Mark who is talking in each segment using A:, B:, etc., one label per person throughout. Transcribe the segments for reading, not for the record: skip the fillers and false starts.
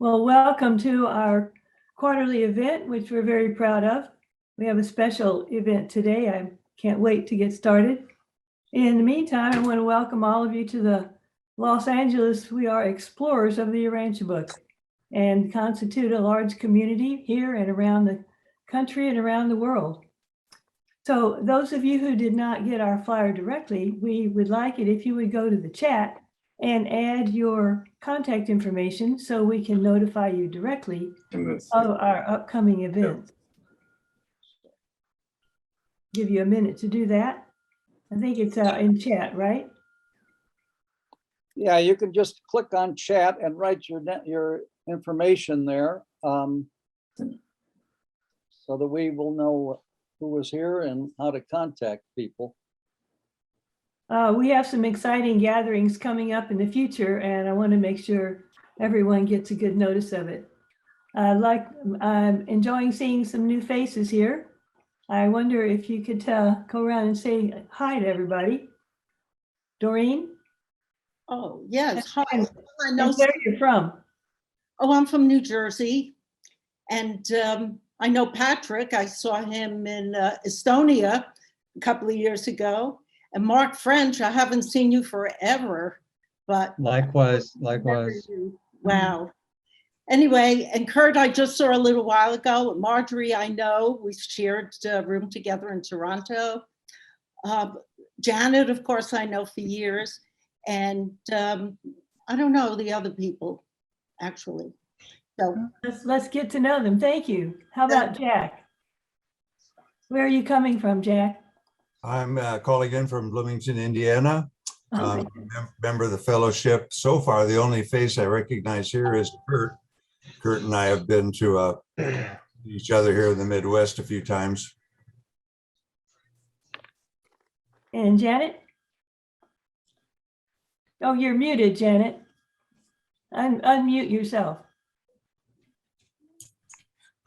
A: Well, welcome to our quarterly event, which we're very proud of. We have a special event today. I can't wait to get started. In the meantime, I want to welcome all of you to the Los Angeles. We are explorers of the Urantia book and constitute a large community here and around the country and around the world. So those of you who did not get our flyer directly, we would like it if you would go to the chat and add your contact information so we can notify you directly of our upcoming events. Give you a minute to do that. I think it's in chat, right?
B: Yeah, you can just click on chat and write your information there, so that we will know who was here and how to contact people.
A: We have some exciting gatherings coming up in the future, and I want to make sure everyone gets a good notice of it. I'm enjoying seeing some new faces here. I wonder if you could go around and say hi to everybody. Doreen?
C: Oh, yes. Hi. I know
A: And where you're from?
C: Oh, I'm from New Jersey. And I know Patrick. I saw him in Estonia a couple of years ago. And Mark French, I haven't seen you forever, but
D: likewise.
C: Wow. Anyway, and Kurt, I just saw a little while ago. Marjorie, I know we shared a room together in Toronto. Janet, of course, I know for years. And I don't know the other people, actually. So
A: let's get to know them. Thank you. How about Jack? Where are you coming from, Jack?
E: I'm calling in from Bloomington, Indiana. Member of the fellowship. So far, the only face I recognize here is Kurt. Kurt and I have been to each other here in the Midwest a few times.
A: And Janet? Oh, you're muted, Janet. Unmute yourself.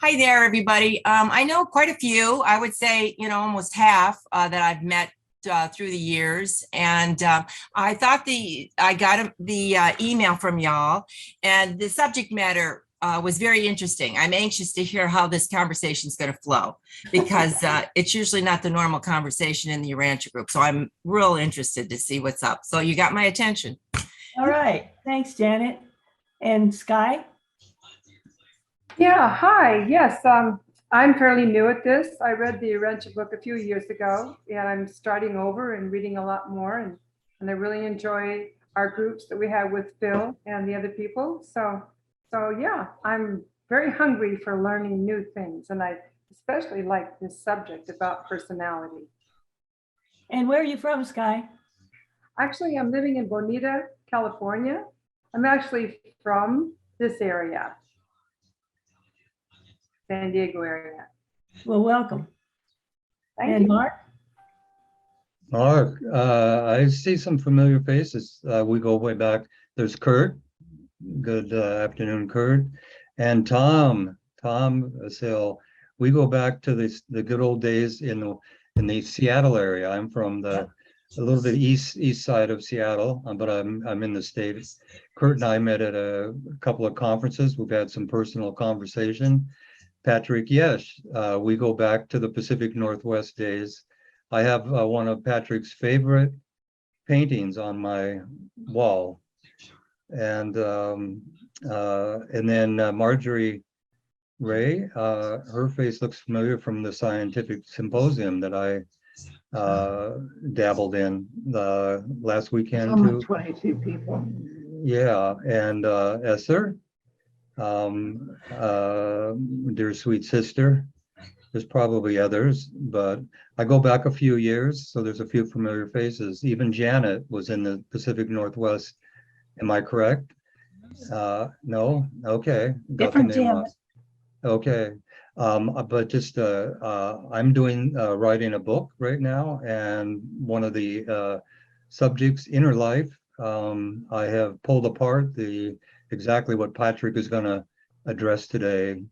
F: Hi there, everybody. I know quite a few. I would say, almost half that I've met through the years. And I thought I got the email from y'all, and the subject matter was very interesting. I'm anxious to hear how this conversation is going to flow, because it's usually not the normal conversation in the Urantia group. So I'm real interested to see what's up. So you got my attention.
A: All right. Thanks, Janet. And Sky?
G: Yeah, hi. Yes, I'm fairly new at this. I read the Urantia book a few years ago, and I'm starting over and reading a lot more. And I really enjoy our groups that we have with Phil and the other people. So yeah, I'm very hungry for learning new things. And I especially like this subject about personality.
A: And where are you from, Sky?
G: Actually, I'm living in Bonita, California. I'm actually from this area. San Diego area.
A: Well, welcome.
G: Thank you.
A: Mark?
D: Mark, I see some familiar faces. We go way back. There's Kurt. Good afternoon, Kurt. And Tom Sill. We go back to the good old days in the Seattle area. I'm from a little bit east side of Seattle, but I'm in the States. Kurt and I met at a couple of conferences. We've had some personal conversation. Patrick Yesh, we go back to the Pacific Northwest days. I have one of Patrick's favorite paintings on my wall. And then Marjorie Ray, her face looks familiar from the scientific symposium that I dabbled in last weekend too.
G: 22 people.
D: Yeah, and Esther, dear sweet sister. There's probably others, but I go back a few years, so there's a few familiar faces. Even Janet was in the Pacific Northwest. Am I correct? No? Okay.
A: Different Janet.
D: Okay. But just I'm doing writing a book right now, and one of the subjects, inner life, I have pulled apart exactly what Patrick is going to address today,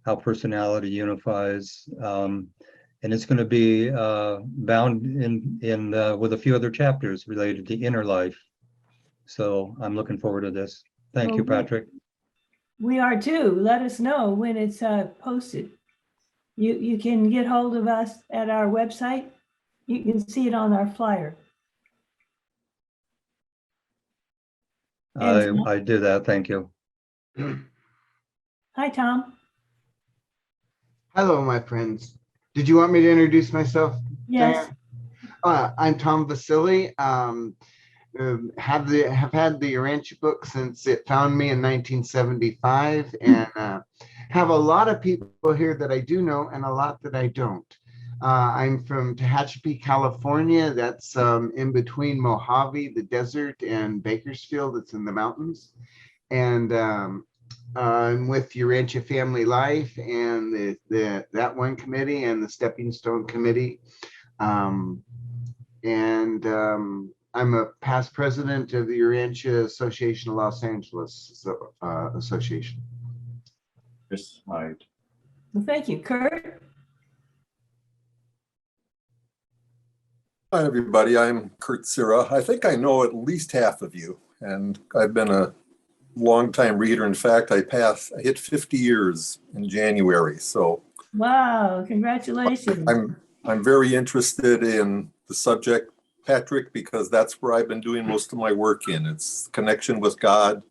D: how personality unifies, and it's going to be bound in with a few other chapters related to inner life. So I'm looking forward to this. Thank you, Patrick.
A: We are too. Let us know when it's posted. You can get hold of us at our website. You can see it on our flyer.
D: I do that. Thank you.
A: Hi, Tom.
H: Hello, my friends. Did you want me to introduce myself?
A: Yes.
H: Diane? I'm Tom Vasili. Have had the Urantia book since it found me in 1975, and have a lot of people here that I do know and a lot that I don't. I'm from Tehachapi, California. That's in between Mojave, the desert, and Bakersfield. It's in the mountains. And I'm with Urantia Family Life and that one committee and the Stepping Stone Committee. I'm a past president of the Urantia Association of Los Angeles Association.
I: Chris Hyde.
A: Well, thank you, Kurt.
J: Hi, everybody. I'm Kurt Sira. I think I know at least half of you, and I've been a longtime reader. In fact, I hit 50 years in January. So
A: Wow, congratulations.
J: I'm very interested in the subject, Patrick, because that's where I've been doing most of my work in. It's connection with God,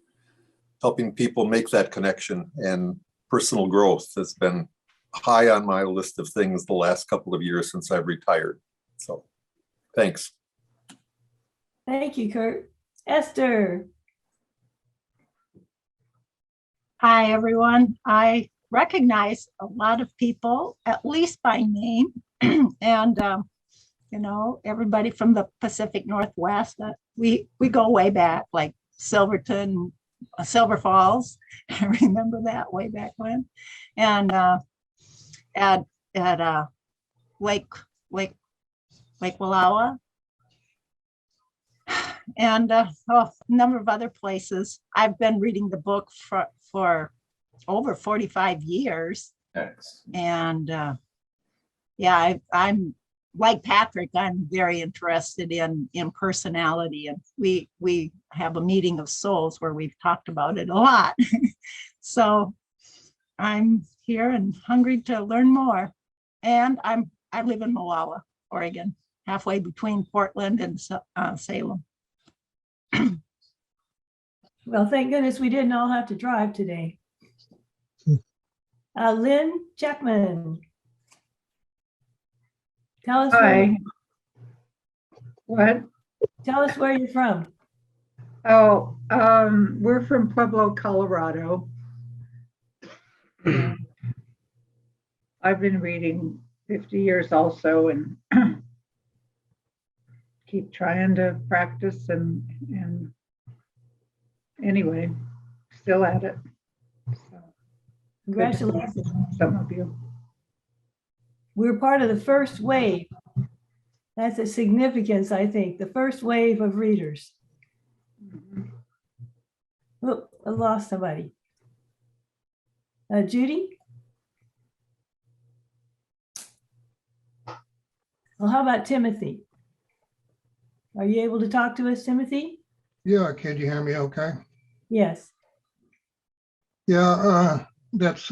J: helping people make that connection, and personal growth has been high on my list of things the last couple of years since I've retired. So thanks.
A: Thank you, Kurt. Esther.
K: Hi, everyone. I recognize a lot of people, at least by name, and you know, everybody from the Pacific Northwest. We go way back, like Silverton, Silver Falls. I remember that way back when, and at Lake Wallowa, and a number of other places. I've been reading the book for over 45 years.
I: X.
K: And yeah, I'm like Patrick, I'm very interested in personality, and we have a meeting of souls where we've talked about it a lot. So I'm here and hungry to learn more. And I live in Moala, Oregon, halfway between Portland and Salem.
A: Well, thank goodness we didn't all have to drive today. Lynn Jackman. Tell us
G: Hi. What?
A: Tell us where you're from.
G: Oh, we're from Pueblo, Colorado. And I've been reading 50 years also, and keep trying to practice and anyway, still at it. So,
A: Congratulations.
G: some of you.
A: We're part of the first wave. That's a significance, I think, the first wave of readers. Oh, I lost somebody. Judy? Well, how about Timothy? Are you able to talk to us, Timothy?
L: Yeah, can you hear me okay?
A: Yes.
L: Yeah, that's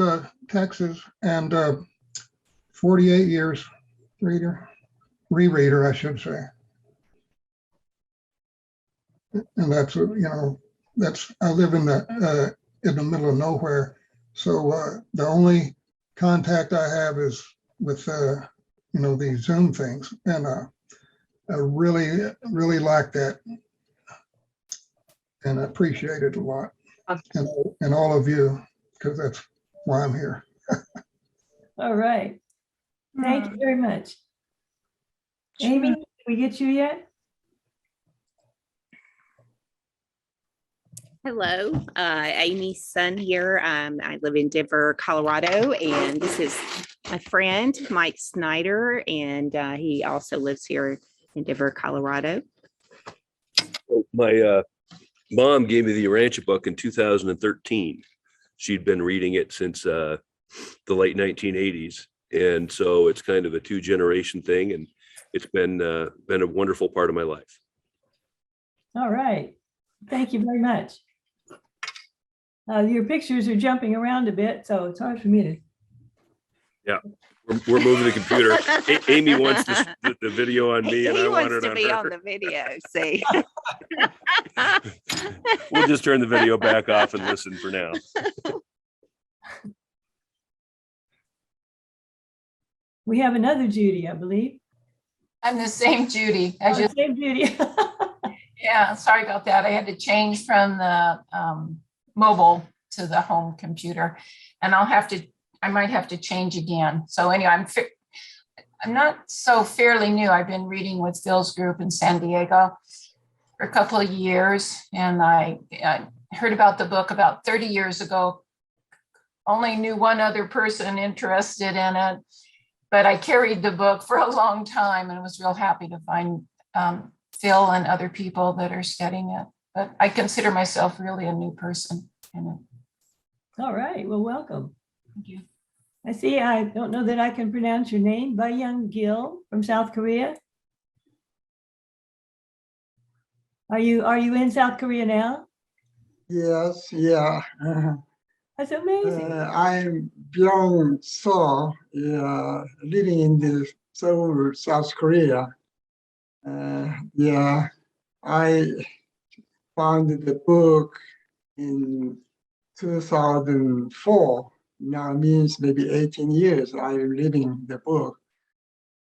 L: Texas, and 48 years rereader, I should say. And that's, you know, I live in the middle of nowhere. So the only contact I have is with, you know, these Zoom things. And I really like that. And I appreciate it a lot. And all of you, because that's why I'm here.
A: All right. Thank you very much. Amy, did we get you yet?
M: Hello, Amy Sun here. I live in Denver, Colorado, and this is my friend, Mike Snyder, and he also lives here in Denver, Colorado.
N: My mom gave me the Urantia book in 2013. She'd been reading it since the late 1980s. And so it's kind of a two-generation thing, and it's been a wonderful part of my life.
A: All right. Thank you very much. Your pictures are jumping around a bit, so it's hard for me to.
N: Yeah, we're moving the computer. Amy wants the video on me, and I want
M: wants
N: it
M: to
N: on
M: be
N: her.
M: on the video, see.
N: We'll just turn the video back off and listen for now.
A: We have another Judy, I believe.
O: I'm the same Judy as you.
A: Same Judy.
O: Yeah, sorry about that. I had to change from the mobile to the home computer, and I might have to change again. So anyway, I'm not so fairly new. I've been reading with Phil's group in San Diego for a couple of years, and I heard about the book about 30 years ago. Only knew one other person interested in it, but I carried the book for a long time and was real happy to find Phil and other people that are studying it. But I consider myself really a new person in it.
A: All right, well, welcome.
O: Thank you.
A: I see, I don't know that I can pronounce your name, Bayang Gil from South Korea. Are you in South Korea now?
P: Yes, yeah.
A: That's amazing.
P: I'm Byung So, living in the Seoul, South Korea. Yeah, I found the book in 2004. Now means maybe 18 years I'm reading the book.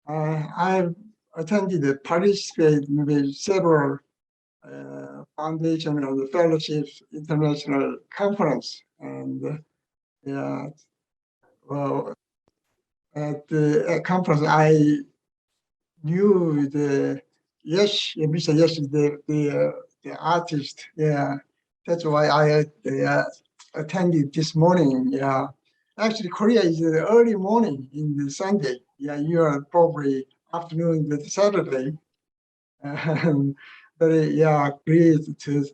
P: I've attended, participated in several foundation of the fellowships international conference, and yeah, well, at the conference I knew the Yesh, Mr. Yesh, the artist. Yeah, that's why I attended this morning. Yeah, actually Korea is the early morning in the Sunday. Yeah, you are probably afternoon with Saturday. But yeah, great to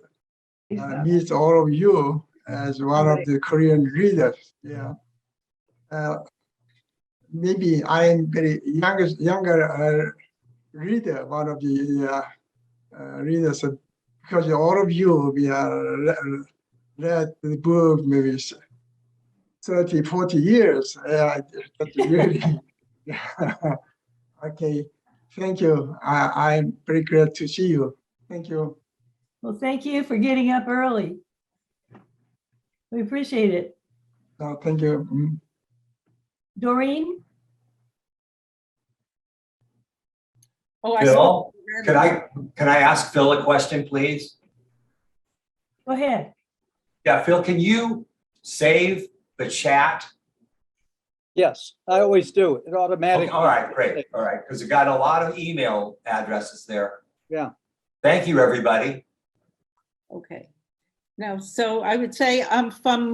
P: meet all of you as one of the Korean readers. Yeah, maybe I'm very younger reader, one of the readers, because all of you we read the book maybe 30, 40 years. That's really okay. Thank you. I'm very glad to see you. Thank you.
A: Well, thank you for getting up early. We appreciate it.
P: Thank you.
A: Doreen?
C: Oh,
I: Phil, can I ask Phil a question, please?
A: Go ahead.
I: Yeah, Phil, can you save the chat?
B: Yes, I always do. It automatically.
I: Okay, all right, great. All right, because we got a lot of email addresses there.
B: Yeah.
I: Thank you, everybody.
C: Okay. Now, so I would say I'm from,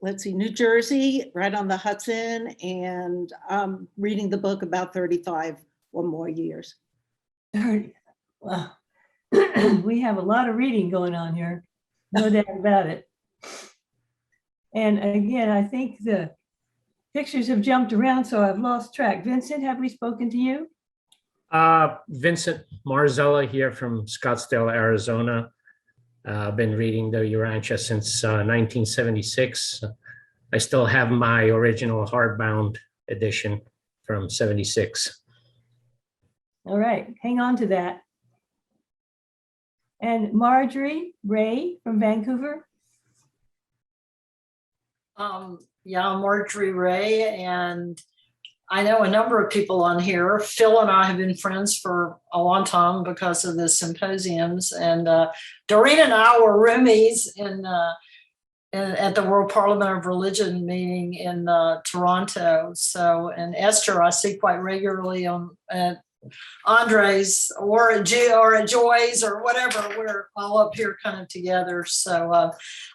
C: let's see, New Jersey, right on the Hudson, and I'm reading the book about 35 or more years.
A: 30. Wow. We have a lot of reading going on here. No doubt about it. And again, I think the pictures have jumped around, so I've lost track. Vincent, have we spoken to you?
Q: Vincent Marzella here from Scottsdale, Arizona. I've been reading the Urantia since 1976. I still have my original hardbound edition from 76.
A: All right, hang on to that. And Marjorie Ray from Vancouver.
R: Yeah, I'm Marjorie Ray, and I know a number of people on here. Phil and I have been friends for a long time because of the symposiums, and Doreen and I were roomies at the World Parliament of Religion meeting in Toronto. So, and Esther, I see quite regularly on at Andre's or at Joy's or whatever. We're all up here kind of together. So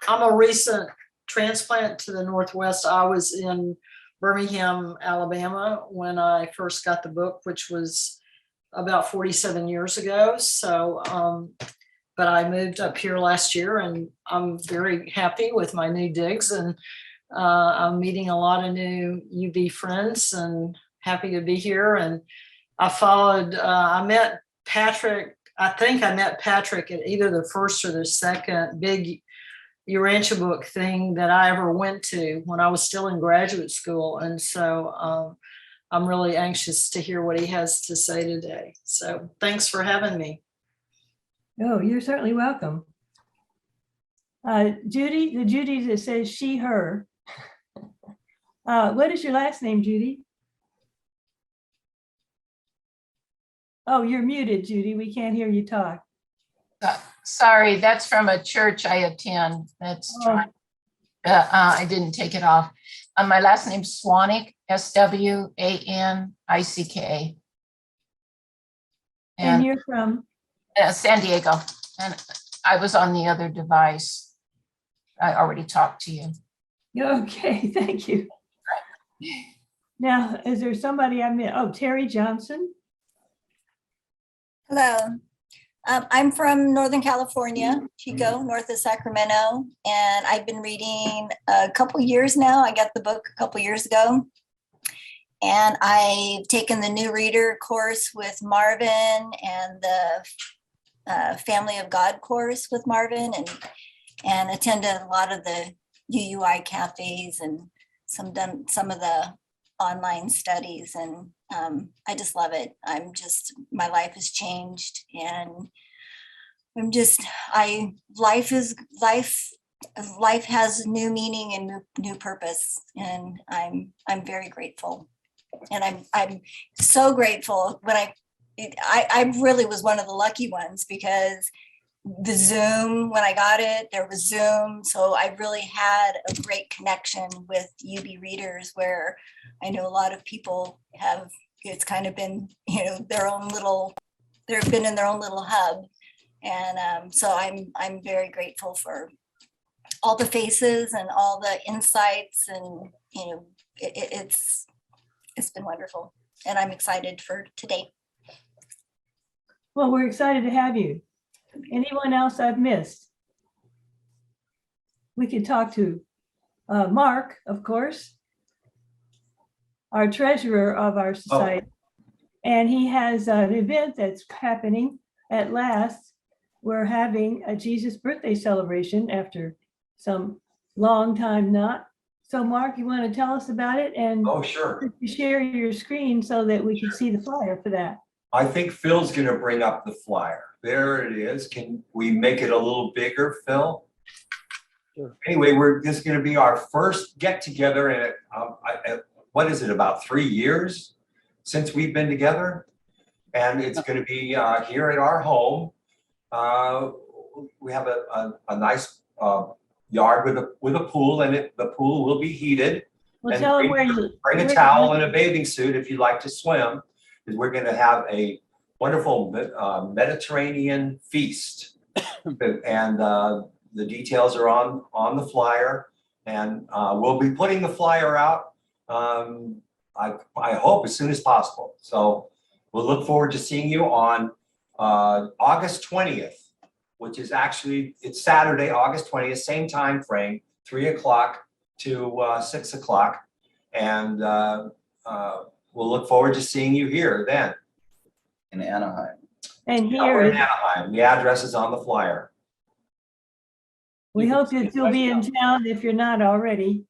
R: I'm a recent transplant to the Northwest. I was in Birmingham, Alabama when I first got the book, which was about 47 years ago. So, but I moved up here last year, and I'm very happy with my new digs, and I'm meeting a lot of new UB friends and happy to be here. And I met Patrick, I think I met Patrick at either the first or the second big Urantia book thing that I ever went to when I was still in graduate school. And so I'm really anxious to hear what he has to say today. So thanks for having me.
A: Oh, you're certainly welcome. Judy, the Judy that says she, her. What is your last name, Judy? Oh, you're muted, Judy. We can't hear you talk.
O: Sorry, that's from a church I attend. That's
A: Oh.
O: I didn't take it off. My last name's Swanick, Swanick.
A: And you're from?
O: San Diego. And I was on the other device. I already talked to you.
A: Okay, thank you. Now, is there somebody I met? Oh, Terry Johnson.
S: Hello. I'm from Northern California, Chico, north of Sacramento, and I've been reading a couple years now. I got the book a couple years ago, and I've taken the new reader course with Marvin and the Family of God course with Marvin, and attended a lot of the UUI cafes and done some of the online studies, and I just love it. My life has changed, and life has new meaning and new purpose, and I'm very grateful, and I'm so grateful. When I really was one of the lucky ones, because the Zoom, when I got it, there was Zoom. So I really had a great connection with UB readers, where I know a lot of people it's kind of been, they've been in their own little hub. And so I'm very grateful for all the faces and all the insights, and, it's been wonderful, and I'm excited for today.
A: Well, we're excited to have you. Anyone else I've missed? We could talk to Mark, of course, our treasurer of our society. And he has an event that's happening at last. We're having a Jesus birthday celebration after some long time not. So Mark, you want to tell us about it? And
I: Oh, sure.
A: Share your screen so that we can see the flyer for that.
I: I think Phil's gonna bring up the flyer. There it is. Can we make it a little bigger, Phil?
B: Sure.
I: Anyway, this is gonna be our first get together in what is it, about 3 years since we've been together? And it's gonna be here at our home. We have a nice yard with a pool in it. The pool will be heated.
A: Well,
I: And
A: tell them where you
I: bring a towel and a bathing suit if you'd like to swim, because we're going to have a wonderful Mediterranean feast. And the details are on the flyer, and we'll be putting the flyer out, I hope, as soon as possible. So we'll look forward to seeing you on August 20th, which is actually, it's Saturday, August 20th, same time frame, 3 o'clock to 6 o'clock. And we'll look forward to seeing you here then.
T: In Anaheim.
A: And
I: Yeah,
A: here
I: we're in
A: is,
I: Anaheim. The address is on the flyer.
A: we hope that you'll be in town if you're not already.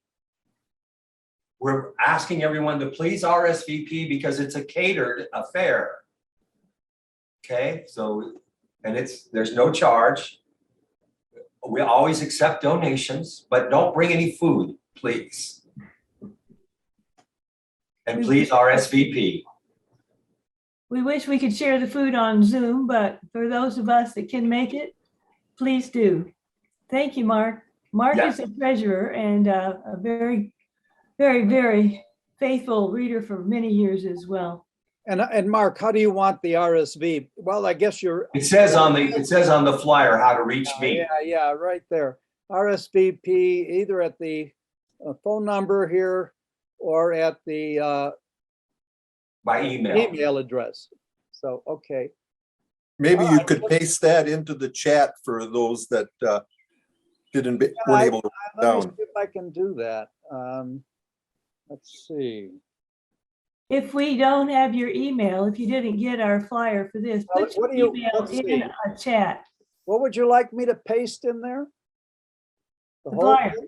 I: We're asking everyone to please RSVP because it's a catered affair. Okay, so, and there's no charge. We always accept donations, but don't bring any food, please. And please RSVP.
A: We wish we could share the food on Zoom, but for those of us that can make it, please do. Thank you, Mark. Mark is a treasurer and a very, very, very faithful reader for many years as well.
B: And Mark, how do you want the RSV? Well, I guess you're.
I: It says on the flyer how to reach me.
B: Yeah, right there. RSVP either at the phone number here or at the
I: by email
B: address. So, okay.
J: Maybe you could paste that into the chat for those that weren't able to write
B: Let me
J: down.
B: see if I can do that. Let's see.
A: If we don't have your email, if you didn't get our flyer for this, put your email in a chat.
B: What would you like me to paste in there? The
A: The
B: whole,
A: flyer,
B: thing?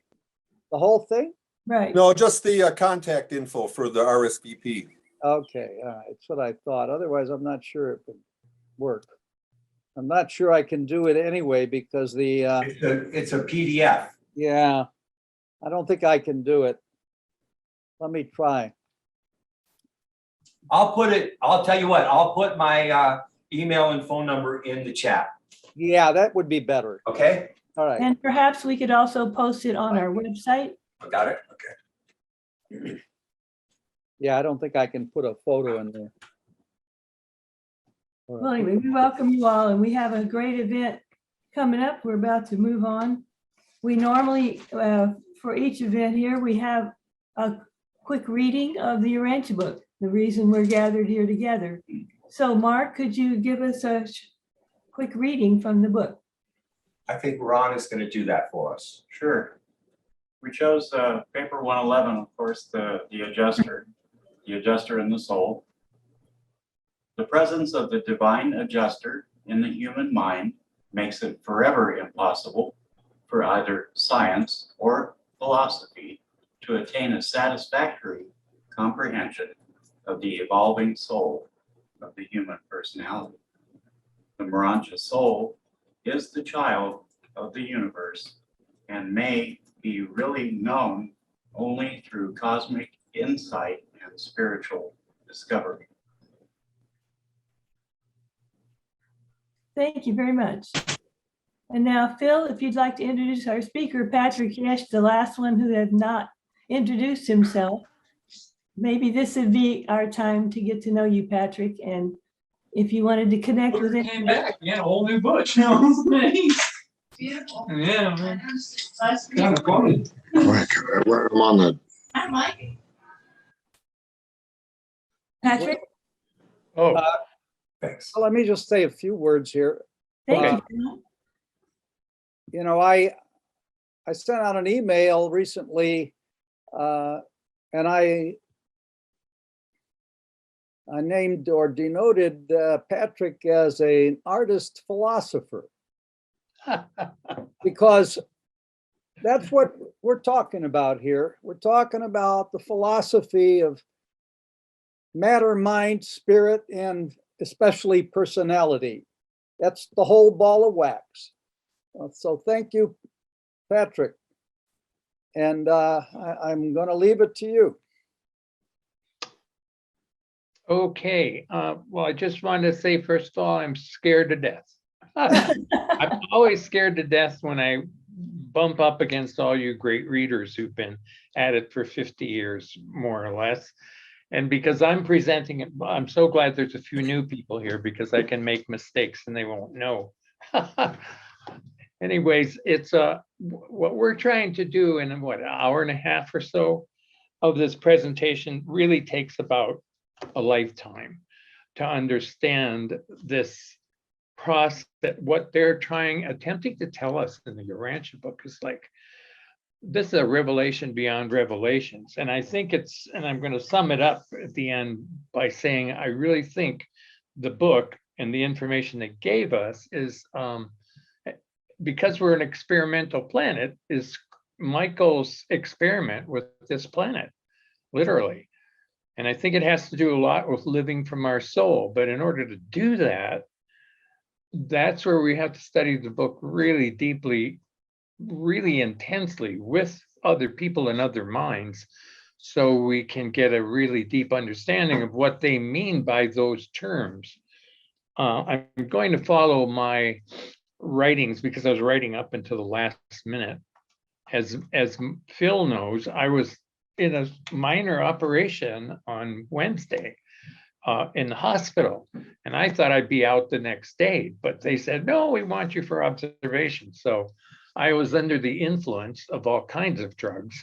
B: The whole thing?
A: right.
J: No, just the contact info for the RSVP.
B: Okay, all right, that's what I thought. Otherwise, I'm not sure it would work. I'm not sure I can do it anyway because the,
I: It's a PDF.
B: yeah, I don't think I can do it. Let me try.
I: I'll tell you what, I'll put my email and phone number in the chat.
B: Yeah, that would be better.
I: Okay,
B: All right.
A: And perhaps we could also post it on our website.
I: I got it. Okay.
B: Yeah, I don't think I can put a photo in there. All
A: Well,
B: right.
A: anyway, we welcome you all, and we have a great event coming up. We're about to move on. We normally, for each event here, we have a quick reading of the Urantia book, the reason we're gathered here together. So Mark, could you give us a quick reading from the book?
I: I think Ron is going to do that for us.
U: Sure. We chose paper 111, of course, the adjuster in the soul. The presence of the divine adjuster in the human mind makes it forever impossible for either science or philosophy to attain a satisfactory comprehension of the evolving soul of the human personality. The Morancha soul is the child of the universe and may be really known only through cosmic insight and spiritual discovery.
A: Thank you very much. And now, Phil, if you'd like to introduce our speaker, Patrick Yesh, the last one who had not introduced himself. Maybe this would be our time to get to know you, Patrick, and if you wanted to connect with him.
V: Came back, yeah, a whole new bush. You know what I mean? Beautiful. Yeah, man. Kind of funny.
W: I'm on the.
V: I like it.
A: Patrick?
V: Oh,
I: thanks.
B: So let me just say a few words here.
A: Thank you.
B: You know, I sent out an email recently, and I named or denoted Patrick as an artist philosopher because that's what we're talking about here. We're talking about the philosophy of matter, mind, spirit, and especially personality. That's the whole ball of wax. So thank you, Patrick. And I'm going to leave it to you.
V: okay. Well, I just wanted to say, first of all, I'm scared to death. I'm always scared to death when I bump up against all you great readers who've been at it for 50 years, more or less. And because I'm presenting it, I'm so glad there's a few new people here because I can make mistakes and they won't know. Anyways, it's what we're trying to do in what, an hour and a half or so of this presentation really takes about a lifetime to understand this process, what they're attempting to tell us in the Urantia book is like, this is a revelation beyond revelations. And I think and I'm going to sum it up at the end by saying, I really think the book and the information they gave us is, because we're an experimental planet, is Michael's experiment with this planet, literally. And I think it has to do a lot with living from our soul. But in order to do that, that's where we have to study the book really deeply, really intensely with other people and other minds, so we can get a really deep understanding of what they mean by those terms. I'm going to follow my writings because I was writing up until the last minute. As Phil knows, I was in a minor operation on Wednesday in the hospital, and I thought I'd be out the next day, but they said, no, we want you for observation. So I was under the influence of all kinds of drugs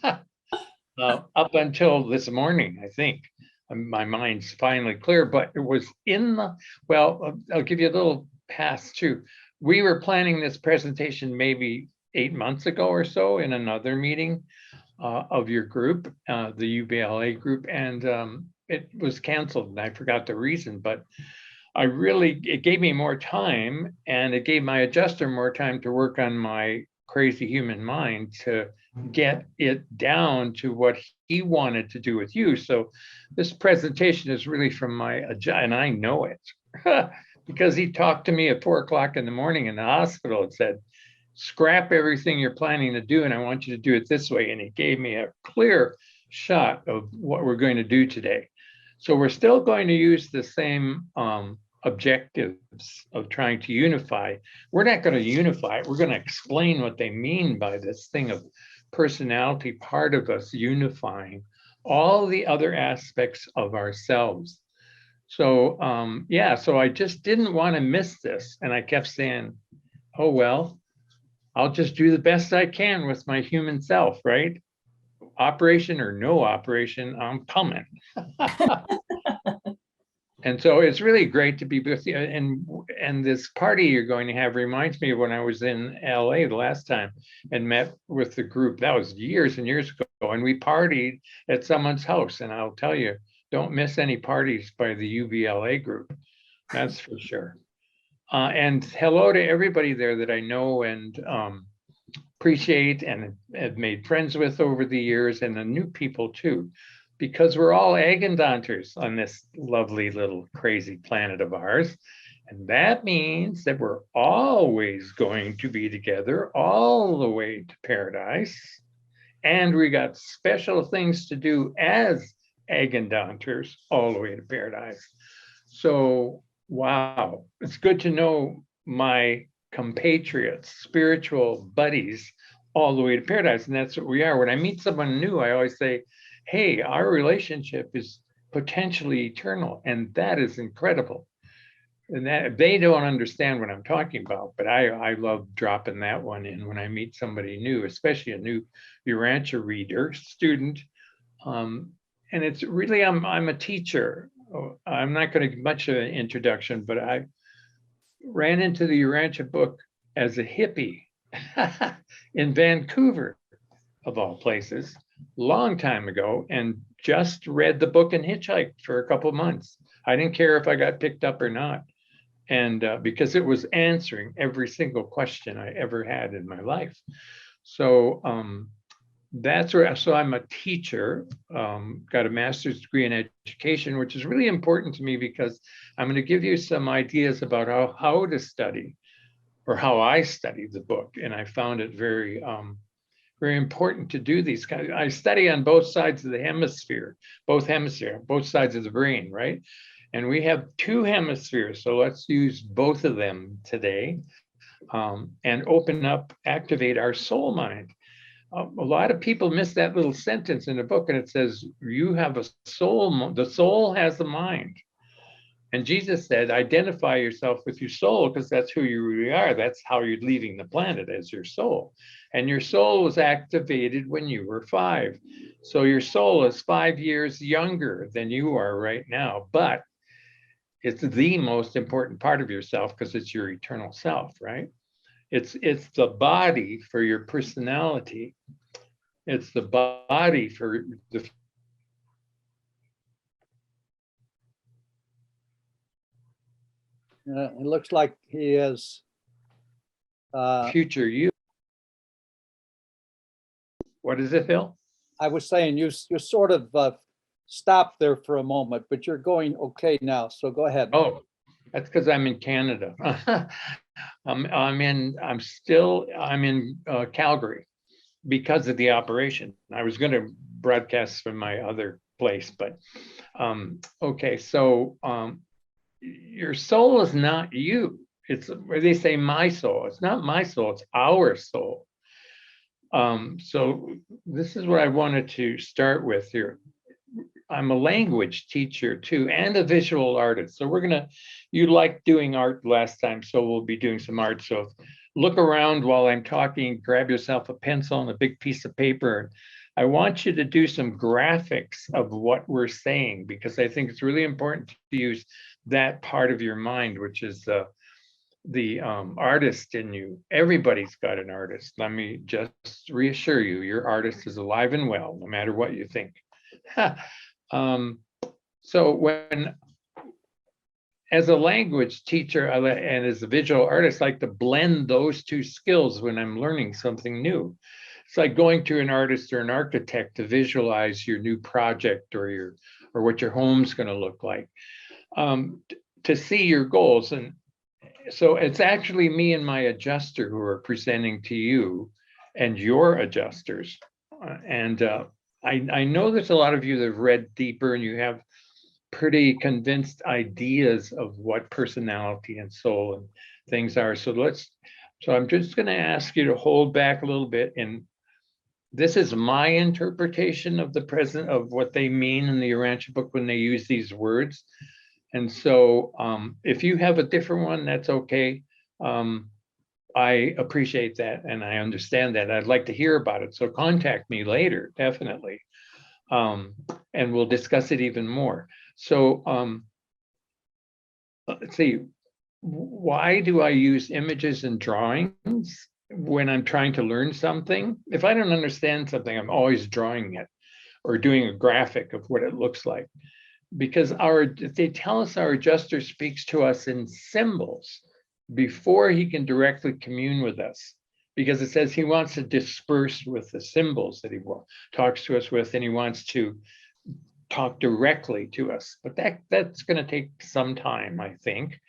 V: up until this morning, I think. My mind's finally clear, but it was well, I'll give you a little pass too. We were planning this presentation maybe 8 months ago or so in another meeting of your group, the UBLA group, and it was canceled and I forgot the reason, but it gave me more time, and it gave my adjuster more time to work on my crazy human mind to get it down to what he wanted to do with you. So this presentation is really from my agenda, and I know it because he talked to me at 4 o'clock in the morning in the hospital and said, scrap everything you're planning to do, and I want you to do it this way. And he gave me a clear shot of what we're going to do today. So we're still going to use the same objectives of trying to unify. We're not going to unify it. We're going to explain what they mean by this thing of personality, part of us unifying all the other aspects of ourselves. So yeah, so I just didn't want to miss this. And I kept saying, oh, well, I'll just do the best I can with my human self, right? Operation or no operation, I'm coming. And so it's really great to be with you. And this party you're going to have reminds me of when I was in LA the last time and met with the group. That was years and years ago. And we partied at someone's house. And I'll tell you, don't miss any parties by the UVLA group. That's for sure. And hello to everybody there that I know and appreciate and have made friends with over the years, and the new people too, because we're all Agandanters on this lovely little crazy planet of ours. And that means that we're always going to be together all the way to paradise. And we got special things to do as Agandanters all the way to paradise. So, wow, it's good to know my compatriots, spiritual buddies, all the way to paradise. And that's what we are. When I meet someone new, I always say, hey, our relationship is potentially eternal. And that is incredible. And that they don't understand what I'm talking about, but I love dropping that one in when I meet somebody new, especially a new Urantia reader, student. And it's really, I'm a teacher. I'm not going to give much of an introduction, but I ran into the Urantia book as a hippie in Vancouver, of all places, long time ago, and just read the book and hitchhiked for a couple of months. I didn't care if I got picked up or not. And because it was answering every single question I ever had in my life. So that's where, so I'm a teacher, got a master's degree in education, which is really important to me because I'm going to give you some ideas about how to study or how I studied the book. And I found it very, very important to do these kinds. I study on both sides of the hemisphere, both sides of the brain, right? And we have two hemispheres. So let's use both of them today and open up, activate our soul mind. A lot of people miss that little sentence in the book, and it says, you have a soul, the soul has a mind. And Jesus said, identify yourself with your soul, because that's who you really are. That's how you're leaving the planet, as your soul. And your soul was activated when you were 5. So your soul is 5 years younger than you are right now, but it's the most important part of yourself because it's your eternal self, right? It's the body for your personality. It's the body for the
B: it looks like he is
V: future you. What is it, Phil?
B: I was saying you sort of stopped there for a moment, but you're going okay now. So go ahead.
V: Oh, that's because I'm in Canada. I'm in Calgary because of the operation. I was going to broadcast from my other place, but okay. So your soul is not you. It's where they say my soul. It's not my soul. It's our soul. So this is what I wanted to start with here. I'm a language teacher too, and a visual artist. So you liked doing art last time, so we'll be doing some art. So look around while I'm talking, grab yourself a pencil and a big piece of paper. I want you to do some graphics of what we're saying, because I think it's really important to use that part of your mind, which is the artist in you. Everybody's got an artist. Let me just reassure you, your artist is alive and well, no matter what you think. So as a language teacher and as a visual artist, I like to blend those two skills when I'm learning something new. It's like going to an artist or an architect to visualize your new project or what your home's going to look like, to see your goals. And so it's actually me and my adjuster who are presenting to you and your adjusters. I know there's a lot of you that have read deeper and you have pretty convinced ideas of what personality and soul and things are. So I'm just going to ask you to hold back a little bit. And this is my interpretation of the present of what they mean in the Urantia book when they use these words. And so if you have a different one, that's okay. I appreciate that and I understand that. I'd like to hear about it. So contact me later, definitely. And we'll discuss it even more. So let's see, why do I use images and drawings when I'm trying to learn something? If I don't understand something, I'm always drawing it or doing a graphic of what it looks like. Because they tell us our adjuster speaks to us in symbols before he can directly commune with us, because it says he wants to disperse with the symbols that he talks to us with, and he wants to talk directly to us. But that's going to take some time, I think.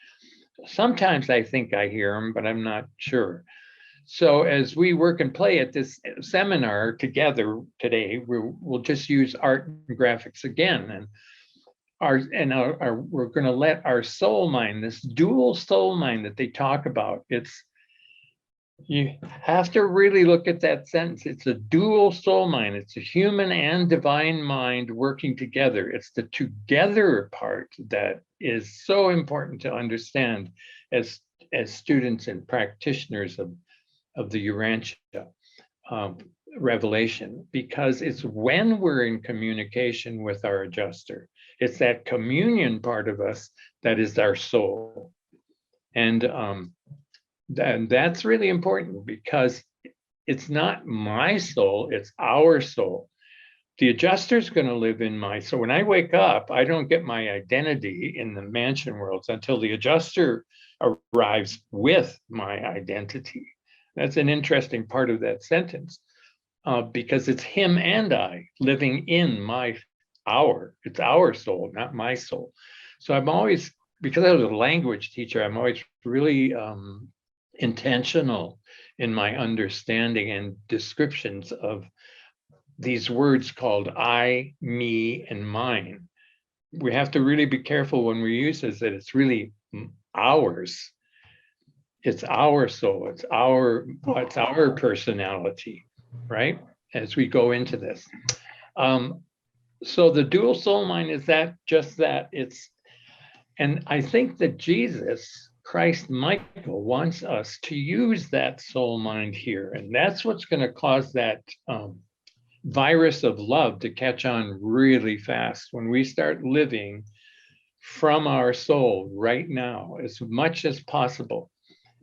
V: Sometimes I think I hear him, but I'm not sure. So as we work and play at this seminar together today, we'll just use art and graphics again. And we're going to let our soul mind, this dual soul mind that they talk about, you have to really look at that sentence. It's a dual soul mind. It's a human and divine mind working together. It's the together part that is so important to understand as students and practitioners of the Urantia revelation, because it's when we're in communication with our adjuster. It's that communion part of us that is our soul. And that's really important, because it's not my soul, it's our soul. The adjuster's going to live in my soul. When I wake up, I don't get my identity in the mansion worlds until the adjuster arrives with my identity. That's an interesting part of that sentence, because it's him and I living in it's our soul, not my soul. So I'm always, because I was a language teacher, I'm always really intentional in my understanding and descriptions of these words called I, me, and mine. We have to really be careful when we use this, that it's really ours. It's our soul, it's our personality, right? As we go into this. So the dual soul mind is just that. And I think that Jesus, Christ Michael, wants us to use that soul mind here. And that's what's going to cause that virus of love to catch on really fast when we start living from our soul right now as much as possible.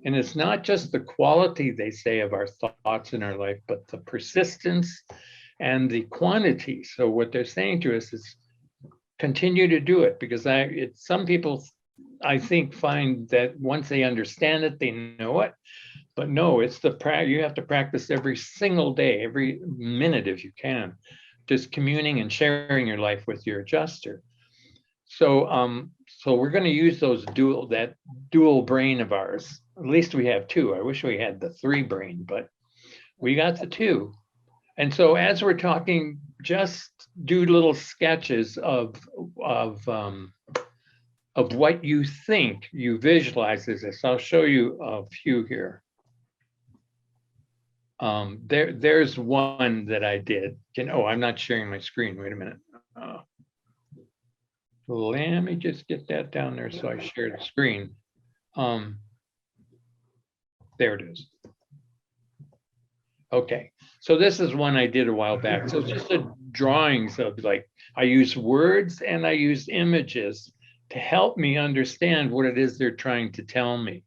V: And it's not just the quality, they say, of our thoughts in our life, but the persistence and the quantity. So what they're saying to us is continue to do it, because some people, I think, find that once they understand it, they know it. But no, you have to practice every single day, every minute if you can, just communing and sharing your life with your adjuster. So we're going to use that dual brain of ours. At least we have two. I wish we had the 3 brain, but we got the 2. And so as we're talking, just do little sketches of what you think you visualize as this. I'll show you a few here. There's one that I did. I'm not sharing my screen. Wait a minute. Let me just get that down there so I share the screen. There it is. Okay, so this is one I did a while back. So it's just a drawings of, like, I use words and I use images to help me understand what it is they're trying to tell me.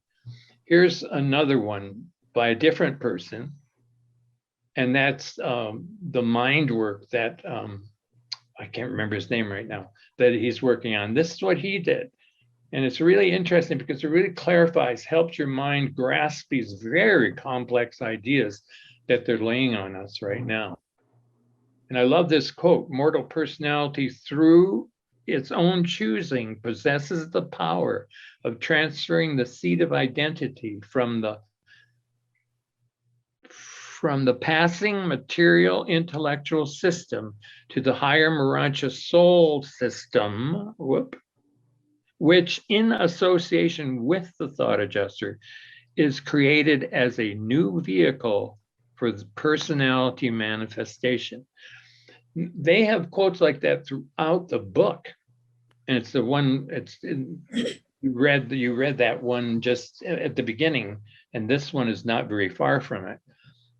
V: Here's another one by a different person. And that's the mind work that, I can't remember his name right now, that he's working on. This is what he did. And it's really interesting because it really clarifies, helps your mind grasp these very complex ideas that they're laying on us right now. And I love this quote: mortal personality through its own choosing possesses the power of transferring the seat of identity from the passing material intellectual system to the higher Marancha soul system, which in association with the thought adjuster is created as a new vehicle for the personality manifestation. They have quotes like that throughout the book. And it's the one, you read that one just at the beginning, and this one is not very far from it.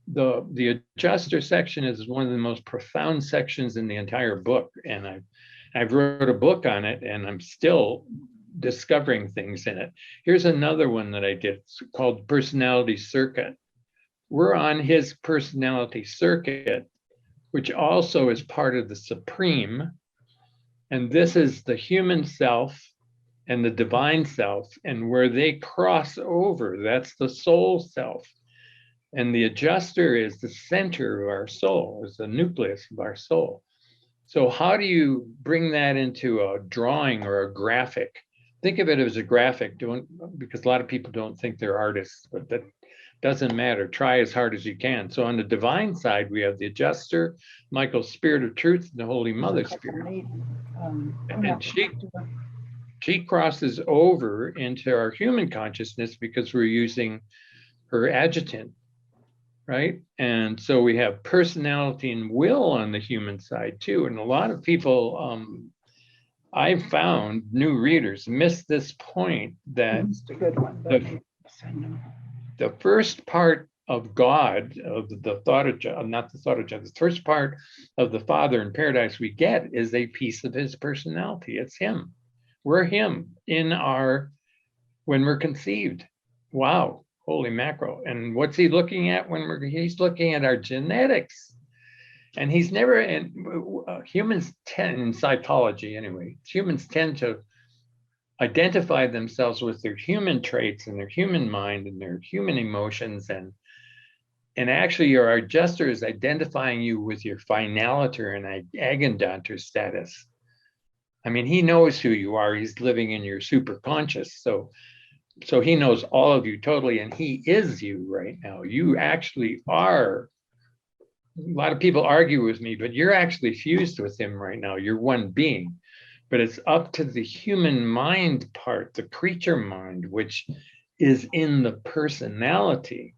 V: The adjuster section is one of the most profound sections in the entire book. And I've wrote a book on it, and I'm still discovering things in it. Here's another one that I did. It's called Personality Circuit. We're on his personality circuit, which also is part of the Supreme. And this is the human self and the divine self. And where they cross over, that's the soul self. And the adjuster is the center of our soul, is the nucleus of our soul. So how do you bring that into a drawing or a graphic? Think of it as a graphic, because a lot of people don't think they're artists, but that doesn't matter. Try as hard as you can. So on the divine side, we have the adjuster, Michael's spirit of truth, and the Holy Mother spirit. And she crosses over into our human consciousness because we're using her adjutant, right? And so we have personality and will on the human side too. And a lot of people, I've found, new readers miss this point that the first part of God, of the thought of, not the thought of God, the first part of the Father in paradise we get is a piece of his personality. It's him. We're him when we're conceived. Wow, holy mackerel. And what's he looking at he's looking at our genetics. And he's never, and humans tend, in psychology anyway, humans tend to identify themselves with their human traits and their human mind and their human emotions. And actually your adjuster is identifying you with your finaliter and agendanter status. I mean, he knows who you are. He's living in your superconscious. So he knows all of you totally, and he is you right now. You actually are. A lot of people argue with me, but you're actually fused with him right now. You're one being. But it's up to the human mind part, the creature mind, which is in the personality.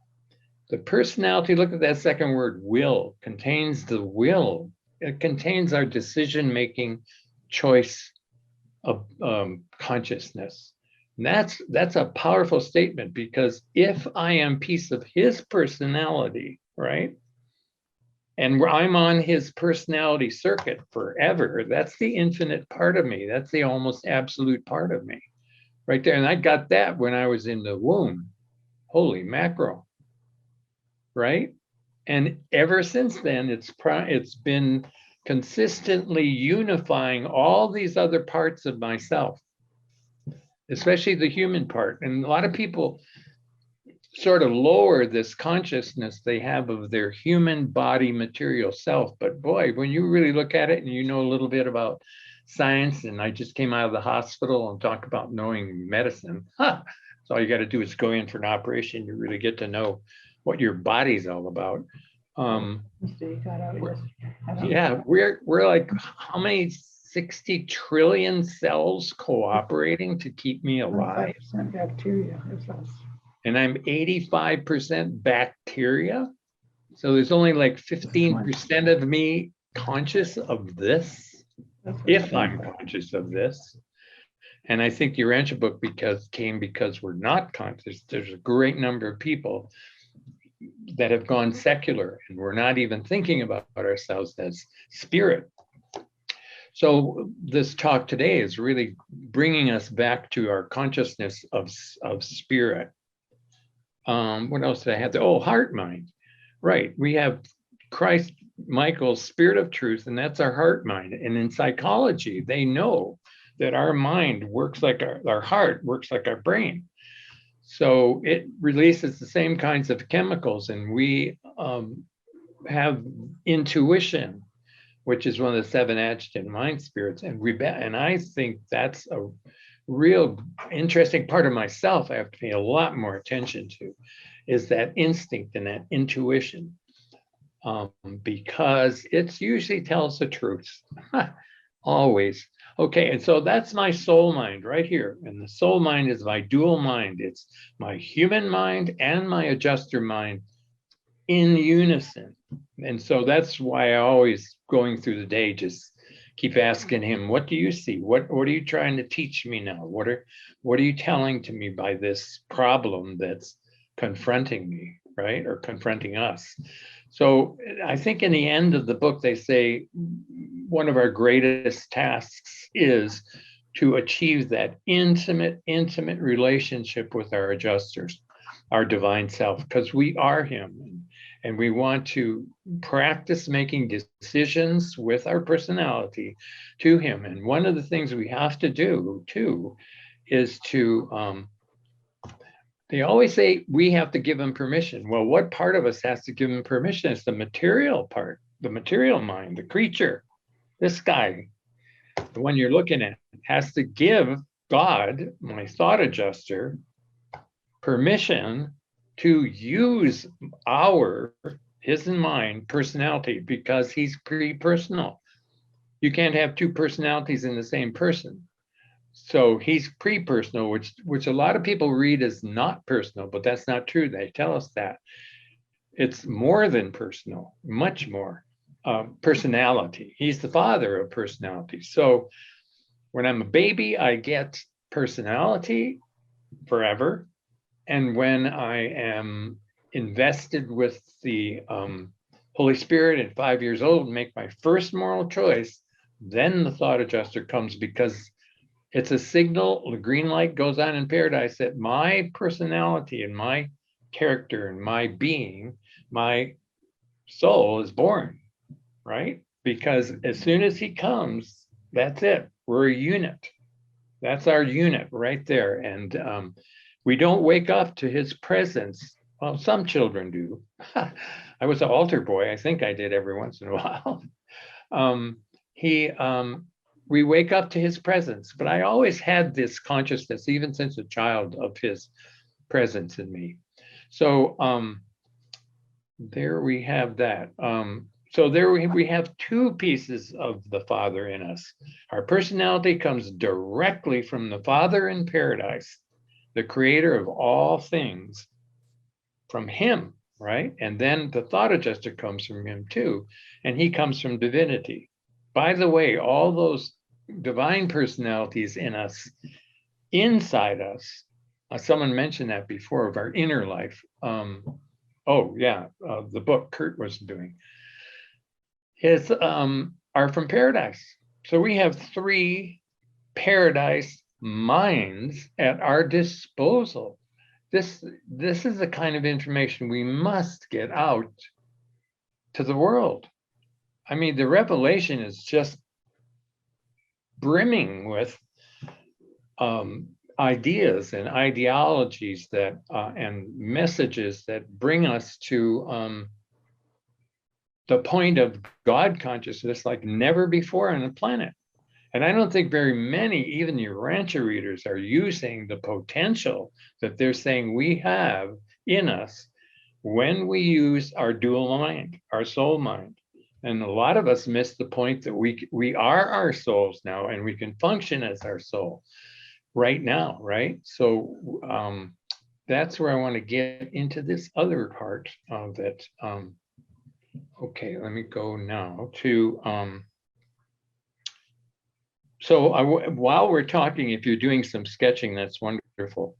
V: The personality, look at that second word, will, contains the will. It contains our decision-making choice of consciousness. And that's a powerful statement, because if I am piece of his personality, right? And I'm on his personality circuit forever. That's the infinite part of me. That's the almost absolute part of me right there. And I got that when I was in the womb. Holy mackerel, right? And ever since then, it's been consistently unifying all these other parts of myself, especially the human part. And a lot of people sort of lower this consciousness they have of their human body material self. But boy, when you really look at it and you know a little bit about science, and I just came out of the hospital and talk about knowing medicine. So all you got to do is go in for an operation. You really get to know what your body's all about. Yeah, we're like, how many 60 trillion cells cooperating to keep me alive?
G: Bacteria is us.
V: And I'm 85% bacteria. So there's only like 15% of me conscious of this, if I'm conscious of this. And I think the Urantia book came because we're not conscious. There's a great number of people that have gone secular, and we're not even thinking about ourselves as spirit. So this talk today is really bringing us back to our consciousness of spirit. What else did I have? Oh, heart mind. Right. We have Christ, Michael's spirit of truth, and that's our heart mind. And in psychology, they know that our mind works like our heart works like our brain. So it releases the same kinds of chemicals, and we have intuition, which is one of the 7 agitated mind spirits. And I think that's a real interesting part of myself I have to pay a lot more attention to, is that instinct and that intuition, because it usually tells the truth, always. Okay, and so that's my soul mind right here. And the soul mind is my dual mind. It's my human mind and my adjuster mind in unison. And so that's why I always, going through the day, just keep asking him, what do you see? What are you trying to teach me now? What are you telling to me by this problem that's confronting me, right? Or confronting us. So I think in the end of the book, they say one of our greatest tasks is to achieve that intimate relationship with our adjusters, our divine self, because we are him. And we want to practice making decisions with our personality to him. And one of the things we have to do too is to, they always say we have to give him permission. Well, what part of us has to give him permission? It's the material part, the material mind, the creature. This guy, the one you're looking at, has to give God, my thought adjuster, permission to use his and mine personality, because he's pre-personal. You can't have 2 personalities in the same person. So he's pre-personal, which a lot of people read as not personal, but that's not true. They tell us that. It's more than personal, much more. Personality. He's the father of personality. So when I'm a baby, I get personality forever. And when I am invested with the Holy Spirit at 5 years old and make my first moral choice, then the thought adjuster comes, because it's a signal. The green light goes on in paradise that my personality and my character and my being, my soul is born, right? Because as soon as he comes, that's it. We're a unit. That's our unit right there. And we don't wake up to his presence. Well, some children do. I was an altar boy. I think I did every once in a while. We wake up to his presence, but I always had this consciousness, even since a child, of his presence in me. So there we have that. So there we have 2 pieces of the Father in us. Our personality comes directly from the Father in paradise, the creator of all things, from him, right? And then the thought adjuster comes from him too, and he comes from divinity. By the way, all those divine personalities in us, inside us, someone mentioned that before, of our inner life. The book Kurt was doing are from paradise. So we have 3 paradise minds at our disposal. This is the kind of information we must get out to the world. I mean, the revelation is just brimming with ideas and ideologies that and messages that bring us to the point of God consciousness like never before on the planet. And I don't think very many, even your Urantia readers, are using the potential that they're saying we have in us when we use our dual mind, our soul mind. And a lot of us miss the point that we are our souls now, and we can function as our soul right now, right? So that's where I want to get into this other part of it. Okay, let me go now to while we're talking, if you're doing some sketching, that's wonderful.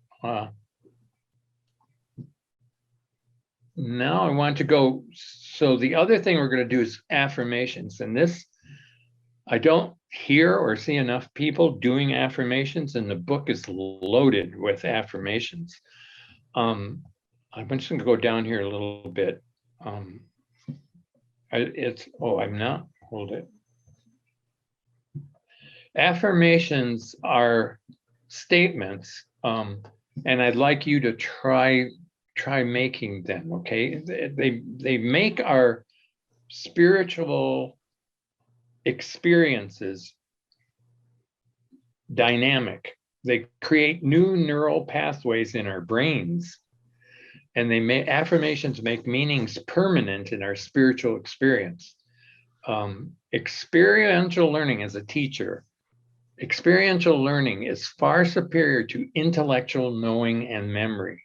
V: Now I want to go, so the other thing we're going to do is affirmations. And this, I don't hear or see enough people doing affirmations, and the book is loaded with affirmations. I'm just going to go down here a little bit. I'm not, hold it. Affirmations are statements, and I'd like you to try making them, okay? They make our spiritual experiences dynamic. They create new neural pathways in our brains, and affirmations make meanings permanent in our spiritual experience. Experiential learning as a teacher, experiential learning is far superior to intellectual knowing and memory.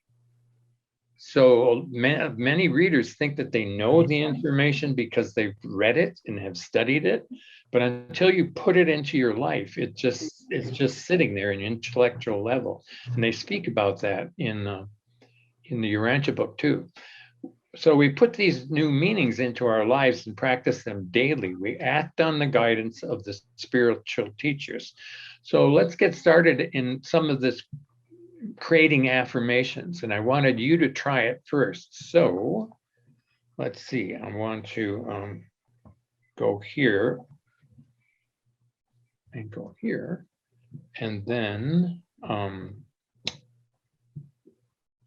V: So many readers think that they know the information because they've read it and have studied it, but until you put it into your life, it's just sitting there in an intellectual level. And they speak about that in the Urantia book too. So we put these new meanings into our lives and practice them daily. We act on the guidance of the spiritual teachers. So let's get started in some of this creating affirmations, and I wanted you to try it first. So let's see, I want to go here and go here, and then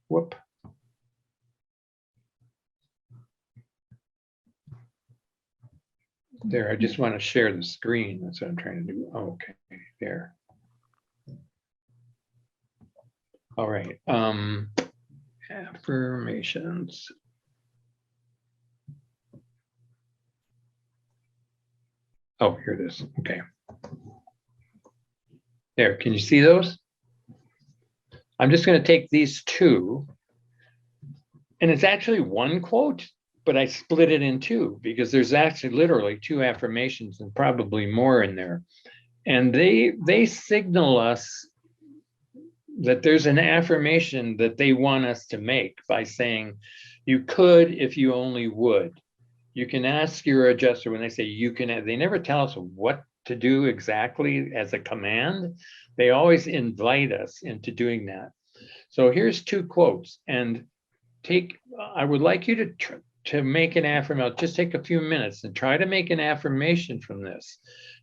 V: whoop. There, I just want to share the screen. That's what I'm trying to do. Okay, there. All right, affirmations. Oh, here it is. Okay. There, can you see those? I'm just going to take these two, and it's actually one quote, but I split it in two because there's actually literally two affirmations and probably more in there. And they signal us that there's an affirmation that they want us to make by saying, you could if you only would. You can ask your adjuster when they say you can, they never tell us what to do exactly as a command. They always invite us into doing that. So here's two quotes, and I would like you to make an affirmation. Just take a few minutes and try to make an affirmation from this.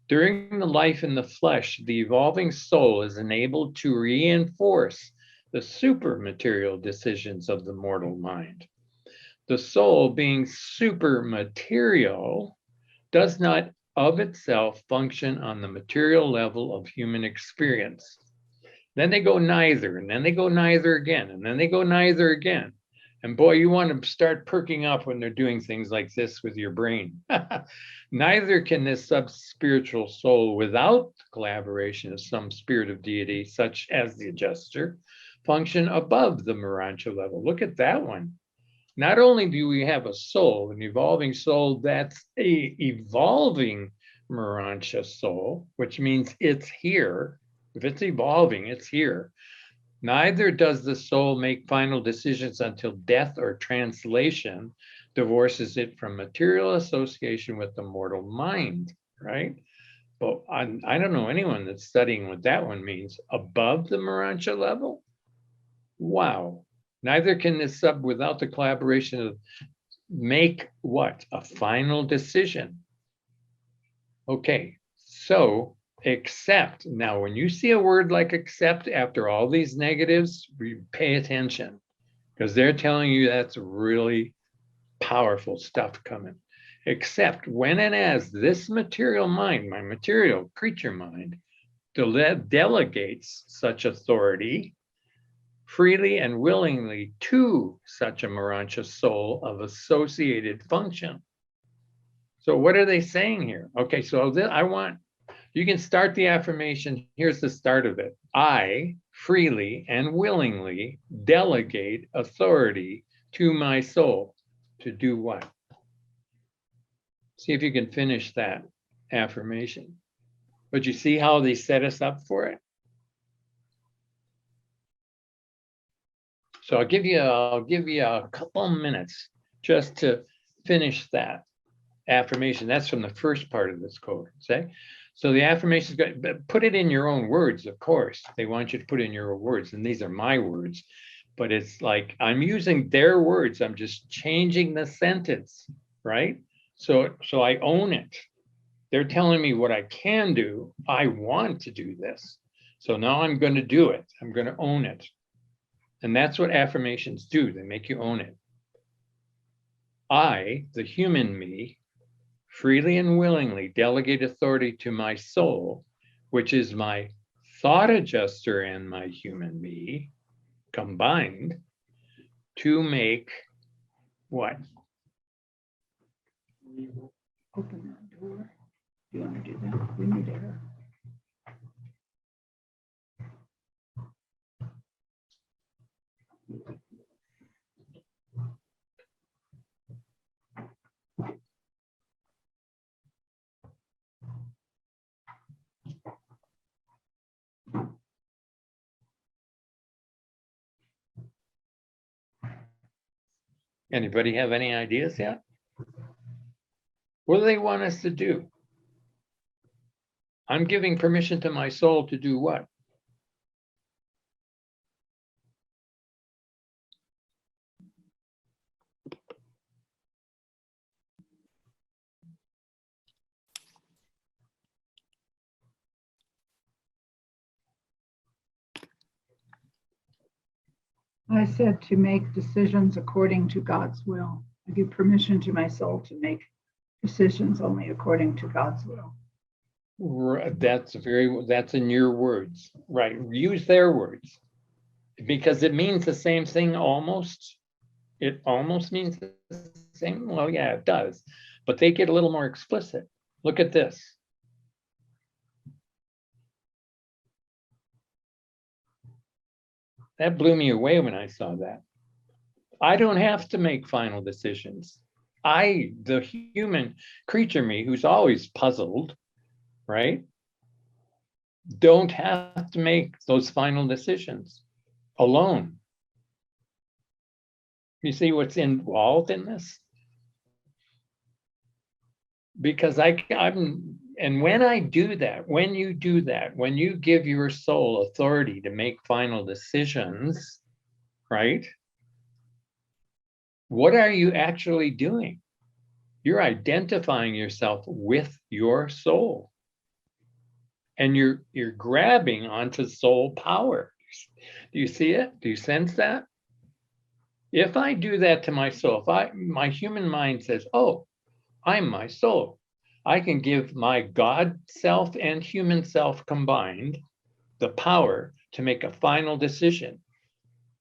V: During the life in the flesh, the evolving soul is enabled to reinforce the super material decisions of the mortal mind. The soul, being super material, does not of itself function on the material level of human experience. Then they go neither, and then they go neither again, and then they go neither again. And boy, you want to start perking up when they're doing things like this with your brain. Neither can this sub-spiritual soul, without the collaboration of some spirit of deity, such as the adjuster, function above the Marancha level. Look at that one. Not only do we have a soul, an evolving soul, that's a evolving Marancha soul, which means it's here. If it's evolving, it's here. Neither does the soul make final decisions until death or translation divorces it from material association with the mortal mind, right? But I don't know anyone that's studying what that one means. Above the Marancha level? Wow. Neither can this sub without the collaboration of make what? A final decision. Okay, so accept. Now, when you see a word like accept after all these negatives, pay attention, because they're telling you that's really powerful stuff coming. Except when and as this material mind, my material creature mind, delegates such authority freely and willingly to such a Marancha soul of associated function. So what are they saying here? Okay, so you can start the affirmation. Here's the start of it. I freely and willingly delegate authority to my soul to do what? See if you can finish that affirmation. But you see how they set us up for it? So I'll give you a couple minutes just to finish that affirmation. That's from the first part of this code, say. So the affirmation is good. Put it in your own words, of course. They want you to put in your own words, and these are my words. But it's like I'm using their words. I'm just changing the sentence, right? So I own it. They're telling me what I can do. I want to do this. So now I'm going to do it. I'm going to own it. And that's what affirmations do. They make you own it. I, the human me, freely and willingly delegate authority to my soul, which is my thought adjuster and my human me combined, to make what?
K: Open that door. You want to do that? We need air.
V: Anybody have any ideas yet? What do they want us to do? I'm giving permission to my soul to do what?
K: I said to make decisions according to God's will. I give permission to my soul to make decisions only according to God's will.
V: That's in your words, right? Use their words because it means the same thing almost. It almost means the same. Well, yeah, it does, but they get a little more explicit. Look at this. That blew me away when I saw that. I don't have to make final decisions. I, the human creature me, who's always puzzled, right? Don't have to make those final decisions alone. You see what's involved in this? Because and when I do that, when you do that, when you give your soul authority to make final decisions, right? What are you actually doing? You're identifying yourself with your soul. And you're grabbing onto soul power. Do you see it? Do you sense that? If I do that to my soul, my human mind says, oh, I'm my soul. I can give my God self and human self combined the power to make a final decision.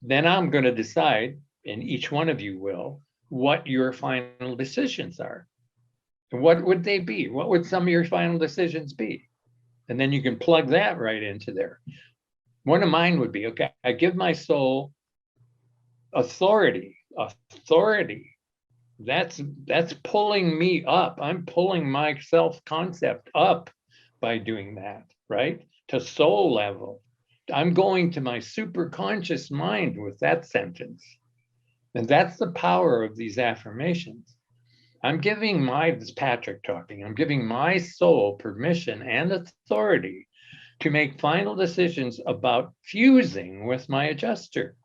V: Then I'm going to decide, and each one of you will, what your final decisions are. And what would they be? What would some of your final decisions be? And then you can plug that right into there. One of mine would be, okay, I give my soul authority. That's pulling me up. I'm pulling my self-concept up by doing that, right? To soul level. I'm going to my superconscious mind with that sentence. And that's the power of these affirmations. I'm giving this is Patrick talking, I'm giving my soul permission and authority to make final decisions about fusing with my adjuster.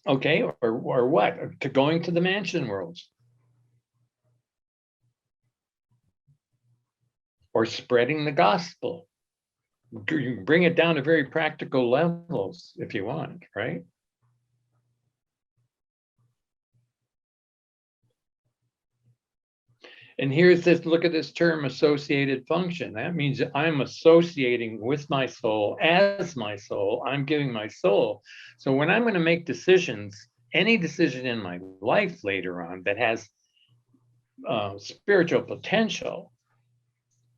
V: Okay, or what? To going to the mansion worlds. Or spreading the gospel. You can bring it down to very practical levels if you want, right? And here's this, look at this term, associated function. That means I'm associating with my soul as my soul. I'm giving my soul. So when I'm going to make decisions, any decision in my life later on that has spiritual potential,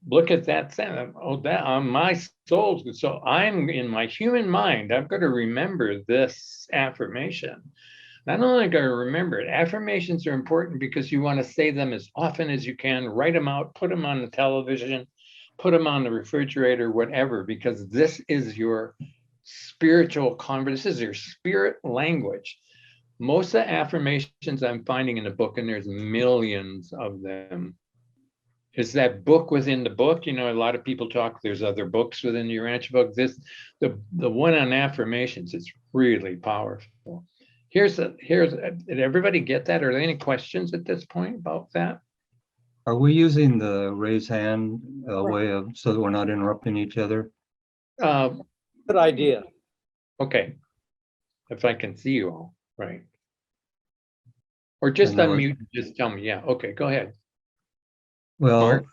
V: look at that sentence. Oh, that on my soul. So I'm in my human mind, I'm going to remember this affirmation. Not only going to remember it, affirmations are important because you want to say them as often as you can, write them out, put them on the television, put them on the refrigerator, whatever, because this is your spiritual conversation. This is your spirit language. Most of the affirmations I'm finding in the book, and there's millions of them, is that book within the book. You know, a lot of people talk, there's other books within the Urantia book. The one on affirmations is really powerful. Did everybody get that? Are there any questions at this point about that?
D: Are we using the raise hand way of, so that we're not interrupting each other?
B: Good idea.
V: Okay. If I can see you all, right. Or just
D: I know
V: unmute, just tell me, yeah, okay, go ahead.
D: Well,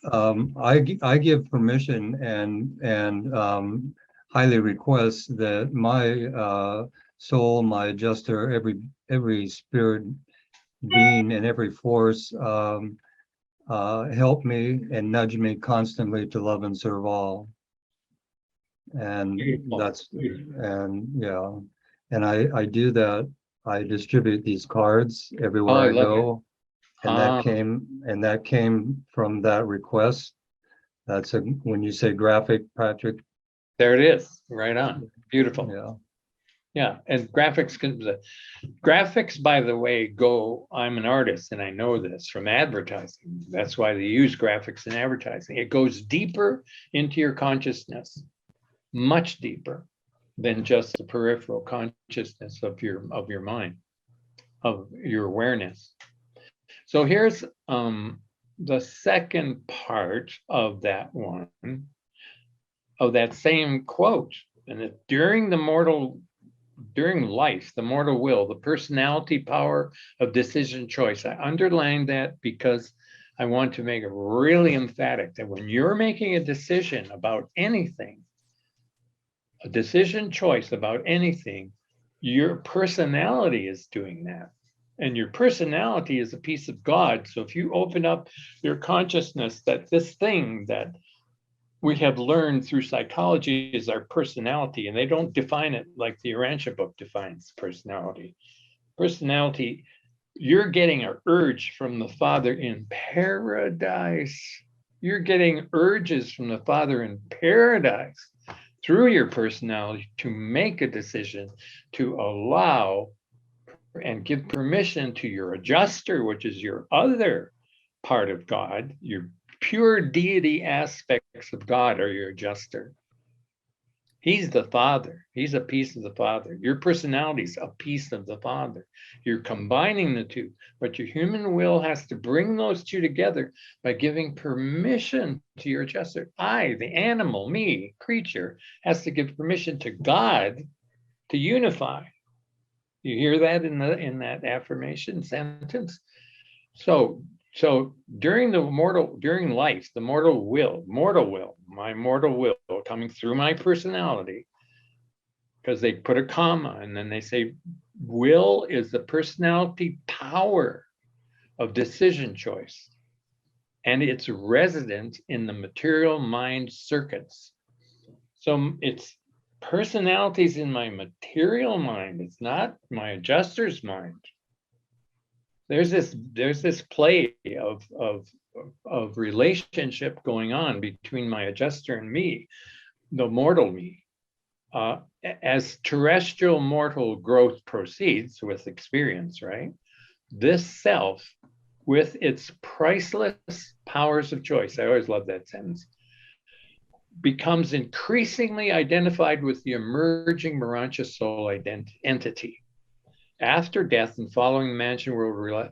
D: I give permission and highly request that my soul, my adjuster, every spirit being and every force help me and nudge me constantly to love and serve all. And
V: Beautiful.
D: yeah, and I do that. I distribute these cards everywhere
V: Oh, I
D: I
V: love
D: go.
V: it.
D: And that came from that request. That's when you say graphic, Patrick.
V: There it is, right on. Beautiful.
D: Yeah.
V: Yeah, and graphics, by the way, I'm an artist and I know this from advertising. That's why they use graphics in advertising. It goes deeper into your consciousness, much deeper than just the peripheral consciousness of your mind, of your awareness. So here's the second part of that one, of that same quote. And during life, the mortal will, the personality power of decision choice. I underlined that because I want to make it really emphatic that when you're making a decision about anything, a decision choice about anything, your personality is doing that. And your personality is a piece of God. So if you open up your consciousness that this thing that we have learned through psychology is our personality, and they don't define it like the Urantia book defines personality. Personality, you're getting an urge from the Father in paradise. You're getting urges from the Father in paradise through your personality to make a decision, to allow and give permission to your adjuster, which is your other part of God, your pure deity aspects of God are your adjuster. He's the Father. He's a piece of the Father. Your personality is a piece of the Father. You're combining the two, but your human will has to bring those two together by giving permission to your adjuster. I, the animal, me, creature, has to give permission to God to unify. You hear that in that affirmation sentence? So during life, the mortal will, my mortal will coming through my personality, because they put a comma and then they say, will is the personality power of decision choice. And it's resident in the material mind circuits. So it's personalities in my material mind. It's not my adjuster's mind. There's this play of relationship going on between my adjuster and me, the mortal me. As terrestrial mortal growth proceeds with experience, right? This self, with its priceless powers of choice, I always love that sentence, becomes increasingly identified with the emerging Morantia soul entity. After death and following the Mansion World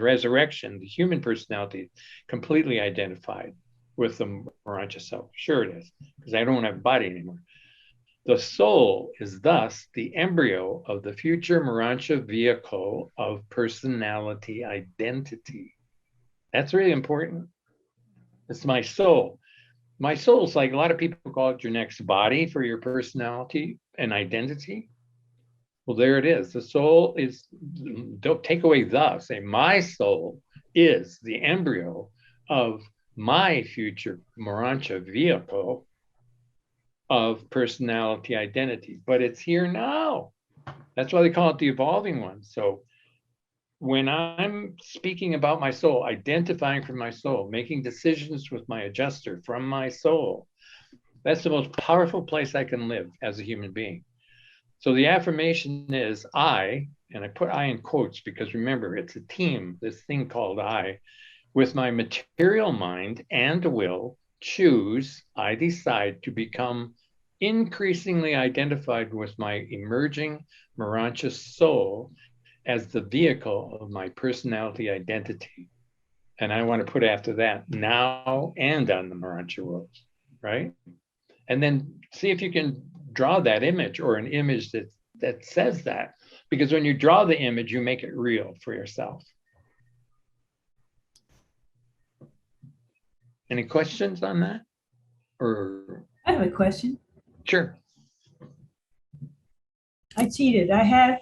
V: resurrection, the human personality is completely identified with the Morantia self. Sure it is, because I don't have a body anymore. The soul is thus the embryo of the future Morantia vehicle of personality identity. That's really important. It's my soul. My soul is like a lot of people call it your next body for your personality and identity. Well, there it is. The soul is, don't take away the, say my soul is the embryo of my future Morantia vehicle of personality identity, but it's here now. That's why they call it the evolving one. So when I'm speaking about my soul, identifying from my soul, making decisions with my adjuster from my soul, that's the most powerful place I can live as a human being. So the affirmation is I, and I put I in quotes because remember, it's a team, this thing called I, with my material mind and will choose, I decide to become increasingly identified with my emerging Marancha soul as the vehicle of my personality identity. And I want to put after that, now and on the Marancha roads, right? And then see if you can draw that image, or an image that says that. Because when you draw the image, you make it real for yourself. Any questions on that? Or
A: I have a question.
V: sure.
A: I cheated. I had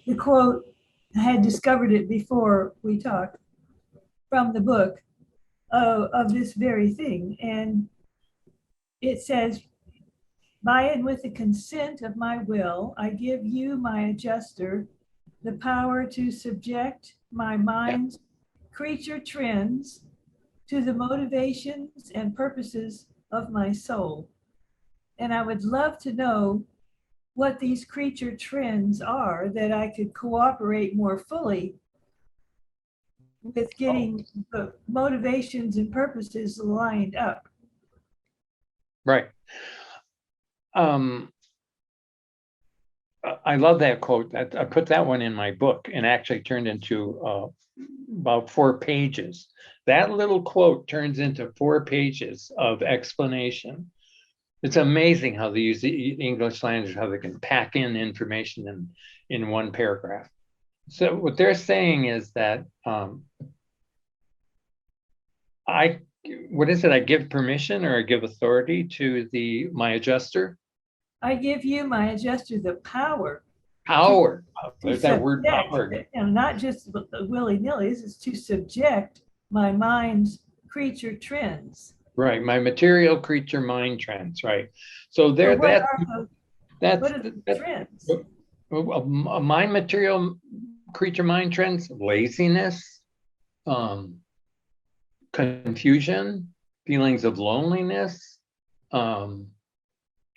A: the quote, I had discovered it before we talked from the book of this very thing. And it says, by and with the consent of my will, I give you, my adjuster, the power to subject my mind's creature trends to the motivations and purposes of my soul. And I would love to know what these creature trends are, that I could cooperate more fully with getting the motivations and purposes lined up.
V: Right. I love that quote. I put that one in my book and actually turned into about 4 pages. That little quote turns into 4 pages of explanation. It's amazing how they use the English language, how they can pack in information in one paragraph. So what they're saying is that what is it? I give permission, or I give authority to my adjuster?
A: I give you, my adjuster, the power.
V: Power.
A: There's
V: that word power.
A: Not just willy-nilly, this is to subject my mind's creature trends.
V: Right, my material creature mind trends, right? So there,
A: what are the trends?
V: Mind material creature mind trends: laziness, confusion, feelings of loneliness,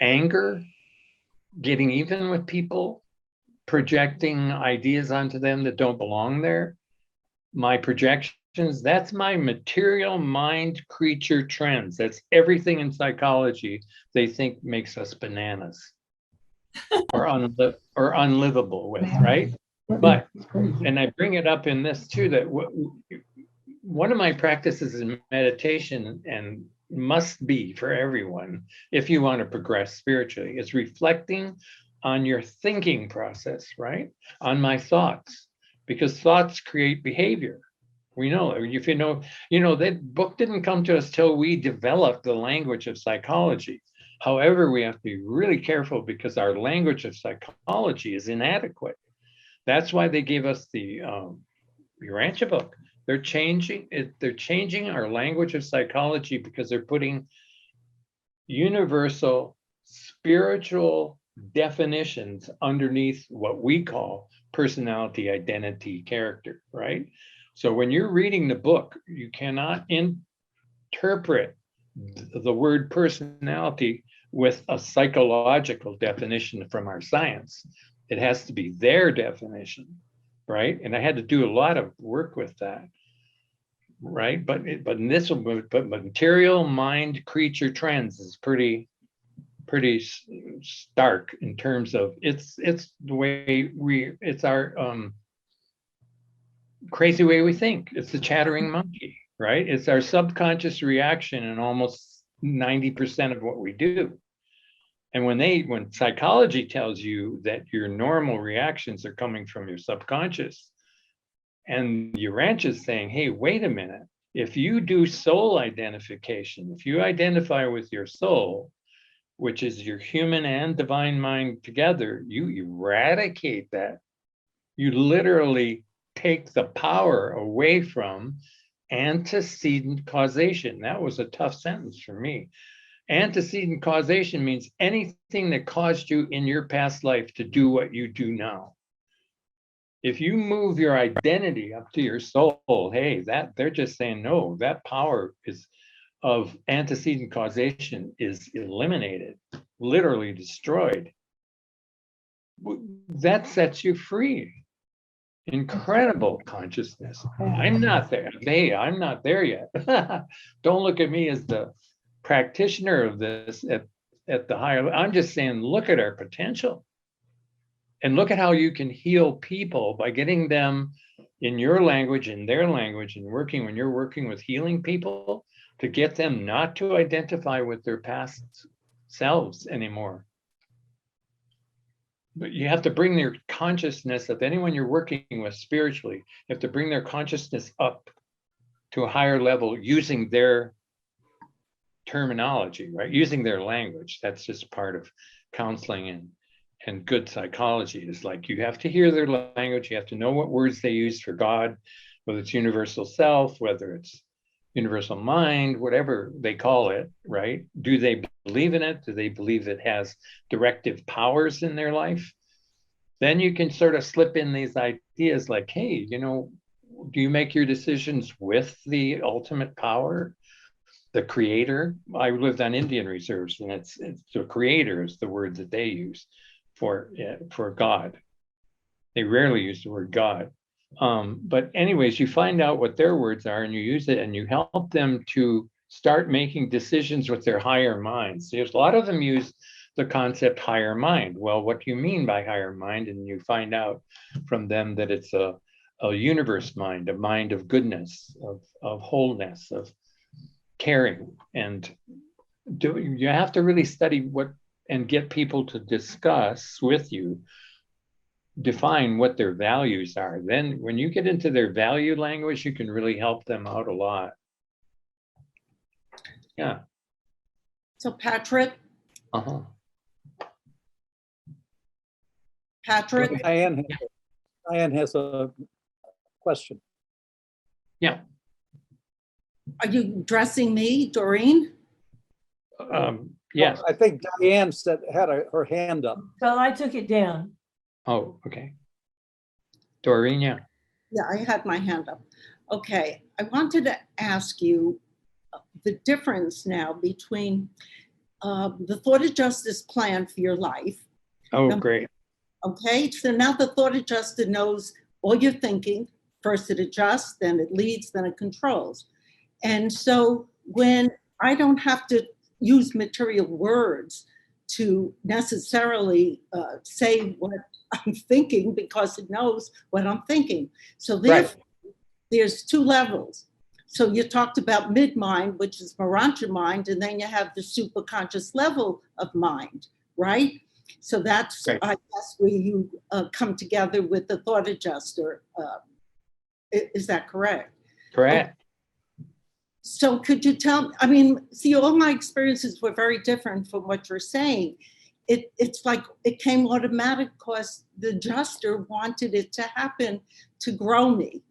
V: anger, getting even with people, projecting ideas onto them that don't belong there. My projections, that's my material mind creature trends. That's everything in psychology they think makes us bananas or unlivable with, right? But, and I bring it up in this too, that one of my practices in meditation, and must be for everyone if you want to progress spiritually, is reflecting on your thinking process, right? On my thoughts, because thoughts create behavior. We know, if you know, that book didn't come to us till we developed the language of psychology. However, we have to be really careful because our language of psychology is inadequate. That's why they gave us the Urantia book. They're changing it. They're changing our language of psychology because they're putting universal spiritual definitions underneath what we call personality, identity, character, right? So when you're reading the book, you cannot interpret the word personality with a psychological definition from our science. It has to be their definition, right? And I had to do a lot of work with that, right? But in this one, but material mind creature trends is pretty stark in terms of it's the way it's our crazy way we think. It's the chattering monkey, right? It's our subconscious reaction in almost 90% of what we do. And when psychology tells you that your normal reactions are coming from your subconscious, and Urantia is saying, hey, wait a minute, if you do soul identification, if you identify with your soul, which is your human and divine mind together, you eradicate that. You literally take the power away from antecedent causation. That was a tough sentence for me. Antecedent causation means anything that caused you in your past life to do what you do now. If you move your identity up to your soul, hey, that they're just saying, no, that power of antecedent causation is eliminated, literally destroyed. That sets you free. Incredible consciousness. I'm not there. Hey, I'm not there yet. Don't look at me as the practitioner of this. at the higher, I'm just saying, look at our potential. And look at how you can heal people by getting them in your language, in their language, and working when you're working with healing people to get them not to identify with their past selves anymore. But you have to bring their consciousness of anyone you're working with spiritually, you have to bring their consciousness up to a higher level using their terminology, right? Using their language. That's just part of counseling and good psychology. Is like you have to hear their language, you have to know what words they use for God, whether it's universal self, whether it's universal mind, whatever they call it, right? Do they believe in it? Do they believe it has directive powers in their life? Then you can sort of slip in these ideas like, hey, you know, do you make your decisions with the ultimate power, the creator? I lived on Indian reserves, and it's the creator is the word that they use for God. They rarely use the word God. But anyways, you find out what their words are and you use it and you help them to start making decisions with their higher minds. There's a lot of them use the concept higher mind. Well, what do you mean by higher mind? And you find out from them that it's a universe mind, a mind of goodness, of wholeness, of caring. And you have to really study what and get people to discuss with you, define what their values are. Then when you get into their value language, you can really help them out a lot. Yeah.
C: So Patrick, Patrick,
B: Diane has a question.
V: Yeah.
C: Are you addressing me, Doreen?
V: Yes.
B: I think Diane had her hand up.
A: So I took it down.
V: Oh, okay. Doreen, yeah.
C: Yeah, I had my hand up. Okay, I wanted to ask you the difference now between the thought adjuster's plan for your life.
V: Oh, great.
C: Okay, so now the thought adjuster knows all your thinking. First it adjusts, then it leads, then it controls. And so when I don't have to use material words to necessarily say what I'm thinking because it knows what I'm thinking. So therefore, there's two levels. So you talked about mid-mind, which is Marantra mind, and then you have the superconscious level of mind, right? So that's, I guess, where you come together with the thought adjuster. Is that correct?
V: Correct.
C: So could you tell, I mean, see, all my experiences were very different from what you're saying. It's like it came automatic because the adjuster wanted it to happen to grow me.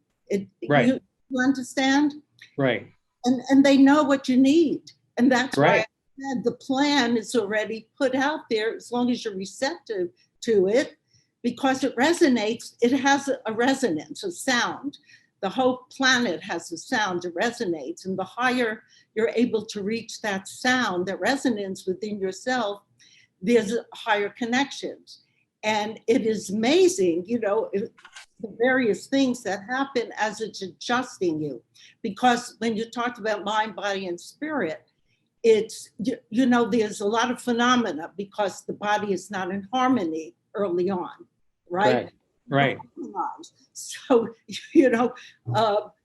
V: Right.
C: You understand?
V: Right.
C: And they know what you need. And that's why I
V: Right.
C: said the plan is already put out there as long as you're receptive to it, because it resonates, it has a resonance, a sound. The whole planet has a sound, it resonates. And the higher you're able to reach that sound, that resonance within yourself, there's higher connections. And it is amazing, you know, the various things that happen as it's adjusting you. Because when you talk about mind, body, and spirit, it's, you know, there's a lot of phenomena because the body is not in harmony early on, right?
V: Right.
C: So, you know,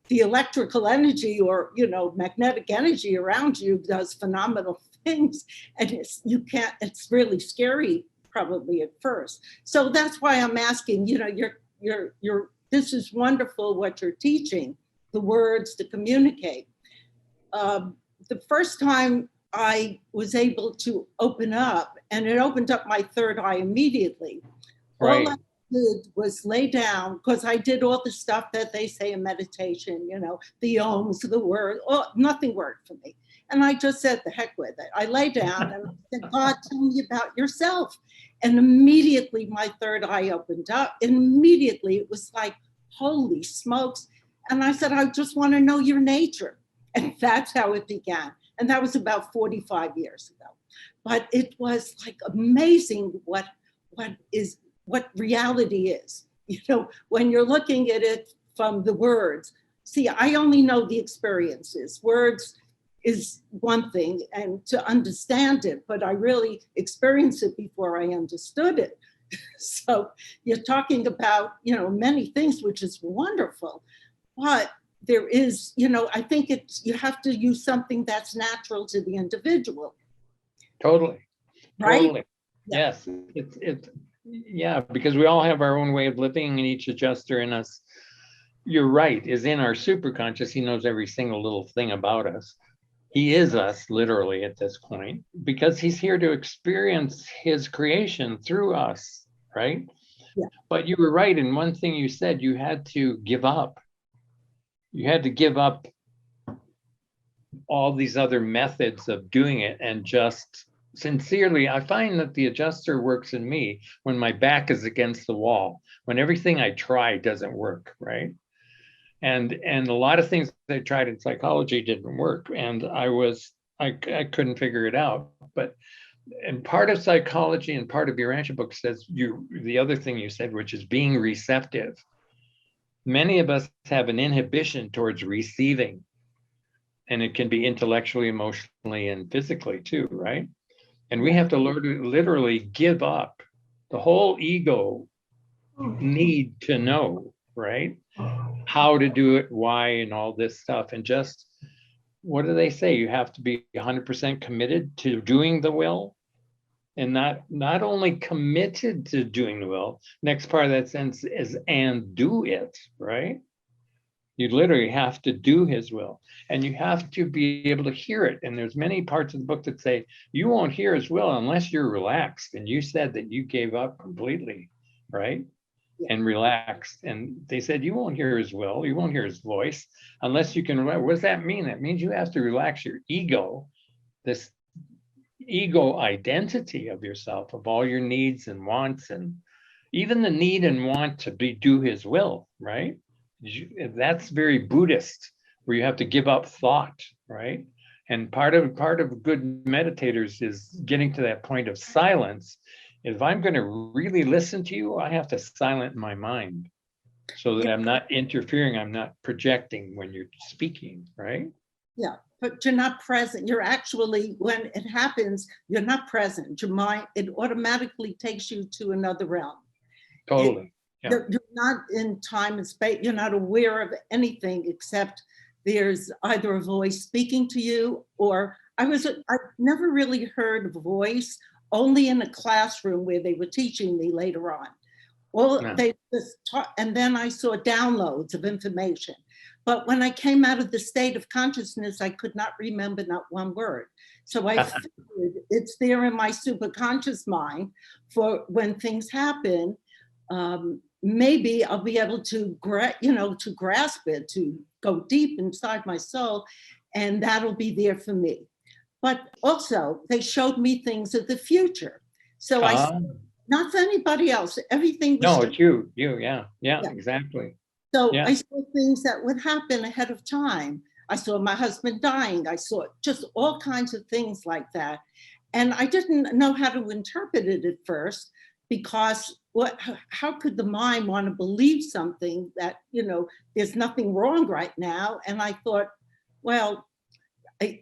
C: the electrical energy or, you know, magnetic energy around you does phenomenal things. And it's really scary probably at first. So that's why I'm asking, you know, this is wonderful what you're teaching, the words to communicate. The first time I was able to open up, and it opened up my third eye immediately.
V: Right.
C: All I did was lay down, because I did all the stuff that they say in meditation, you know, the ohms, the word, nothing worked for me. And I just said, the heck with it. I lay down and I said, God, tell me about yourself. And immediately my third eye opened up. And immediately it was like, holy smokes. And I said, I just want to know your nature. And that's how it began. And that was about 45 years ago. But it was like amazing what reality is. You know, when you're looking at it from the words. See, I only know the experiences. Words, is one thing, and to understand it, but I really experienced it before I understood it. So you're talking about, many things, which is wonderful, but there is, I think you have to use something that's natural to the individual.
V: Totally.
C: Right?
V: Totally. Yes. Yeah, because we all have our own way of living, and each adjuster in us, you're right, is in our superconscious. He knows every single little thing about us. He is us literally at this point, because he's here to experience his creation through us, right?
C: Yeah.
V: But you were right in one thing you said. You had to give up. You had to give up all these other methods of doing it and just sincerely. I find that the adjuster works in me when my back is against the wall, when everything I try doesn't work, right? And a lot of things I tried in psychology didn't work, and I couldn't figure it out. And part of psychology and part of your Urantia book says the other thing you said, which is being receptive. Many of us have an inhibition towards receiving, and it can be intellectually, emotionally, and physically too, right? And we have to learn to literally give up the whole ego need to know, right? How to do it, why, and all this stuff. And just, what do they say? You have to be 100% committed to doing the will, and not only committed to doing the will. Next part of that sentence is, and do it, right? You literally have to do his will, and you have to be able to hear it. And there's many parts of the book that say you won't hear his will unless you're relaxed. And you said that you gave up completely, right? And relaxed. And they said you won't hear his will, you won't hear his voice unless you can. What does that mean? That means you have to relax your ego, this ego identity of yourself, of all your needs and wants, and even the need and want to do his will, right? That's very Buddhist, where you have to give up thought, right? And part of good meditators is getting to that point of silence. If I'm going to really listen to you, I have to silence my mind so that I'm not interfering, I'm not projecting when you're speaking, right?
C: Yeah, but you're not present. You're actually, when it happens, you're not present. Your mind, it automatically takes you to another realm.
V: Totally.
C: You're not in time and space. You're not aware of anything except there's either a voice speaking to you, or I've never really heard a voice, only in a classroom where they were teaching me later on. Well, they just taught, and then I saw downloads of information. But when I came out of the state of consciousness, I could not remember not one word. So I figured it's there in my superconscious mind for when things happen. Maybe I'll be able to grasp it, to go deep inside my soul, and that'll be there for me. But also, they showed me things of the future. So not for anybody else. Everything was
V: no, it's you, yeah, exactly.
C: So I saw things that would happen ahead of time. I saw my husband dying. I saw just all kinds of things like that. And I didn't know how to interpret it at first, because how could the mind want to believe something that, there's nothing wrong right now? And I thought, well,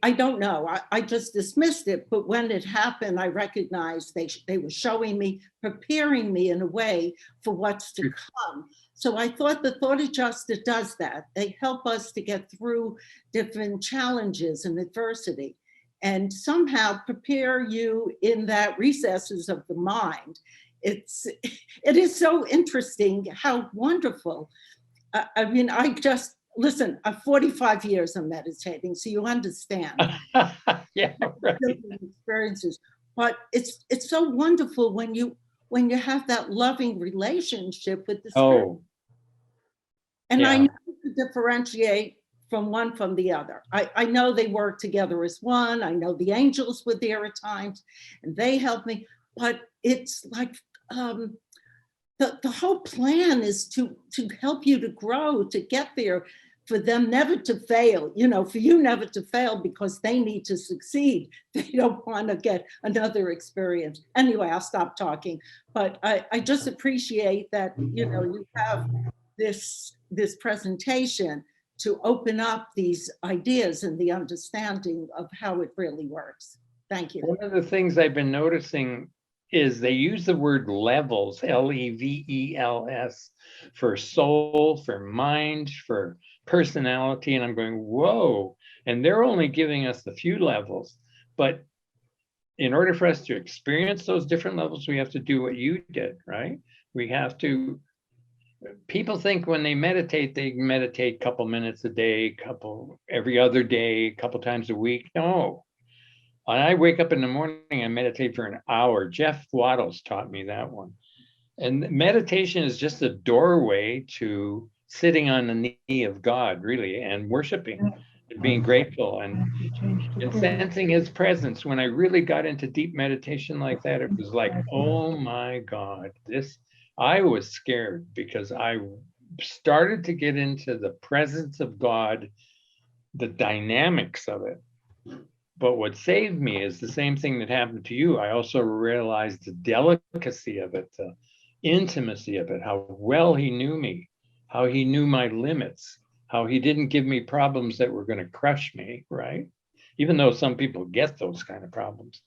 C: I don't know. I just dismissed it. But when it happened, I recognized they were showing me, preparing me in a way for what's to come. So I thought the thought adjuster does that. They help us to get through different challenges and adversity, and somehow prepare you in that recesses of the mind. It is so interesting, how wonderful. Listen, I'm 45 years of meditating, so you understand.
V: Yeah, right.
C: Experiences, but it's so wonderful when you have that loving relationship with the spirit. And I know to differentiate from one from the other. I know they work together as one. I know the angels were there at times, and they helped me. But it's like the whole plan is to help you to grow, to get there, for them never to fail, for you never to fail, because they need to succeed. They don't want to get another experience. Anyway, I'll stop talking, but I just appreciate that, you have this presentation to open up these ideas and the understanding of how it really works. Thank you.
V: One of the things I've been noticing is they use the word levels, Levels, for soul, for mind, for personality. And I'm going, whoa. And they're only giving us a few levels. But in order for us to experience those different levels, we have to do what you did, right? We have to, people think when they meditate a couple minutes a day, every other day, a couple times a week. No. When I wake up in the morning, I meditate for an hour. Jeff Waddles taught me that one. And meditation is just a doorway to sitting on the knee of God, really, and worshiping, and being grateful and sensing his presence. When I really got into deep meditation like that, it was like, oh my God, I was scared because I started to get into the presence of God, the dynamics of it. But what saved me is the same thing that happened to you. I also realized the delicacy of it, the intimacy of it, how well he knew me, how he knew my limits, how he didn't give me problems that were going to crush me, right? Even though some people get those kind of problems.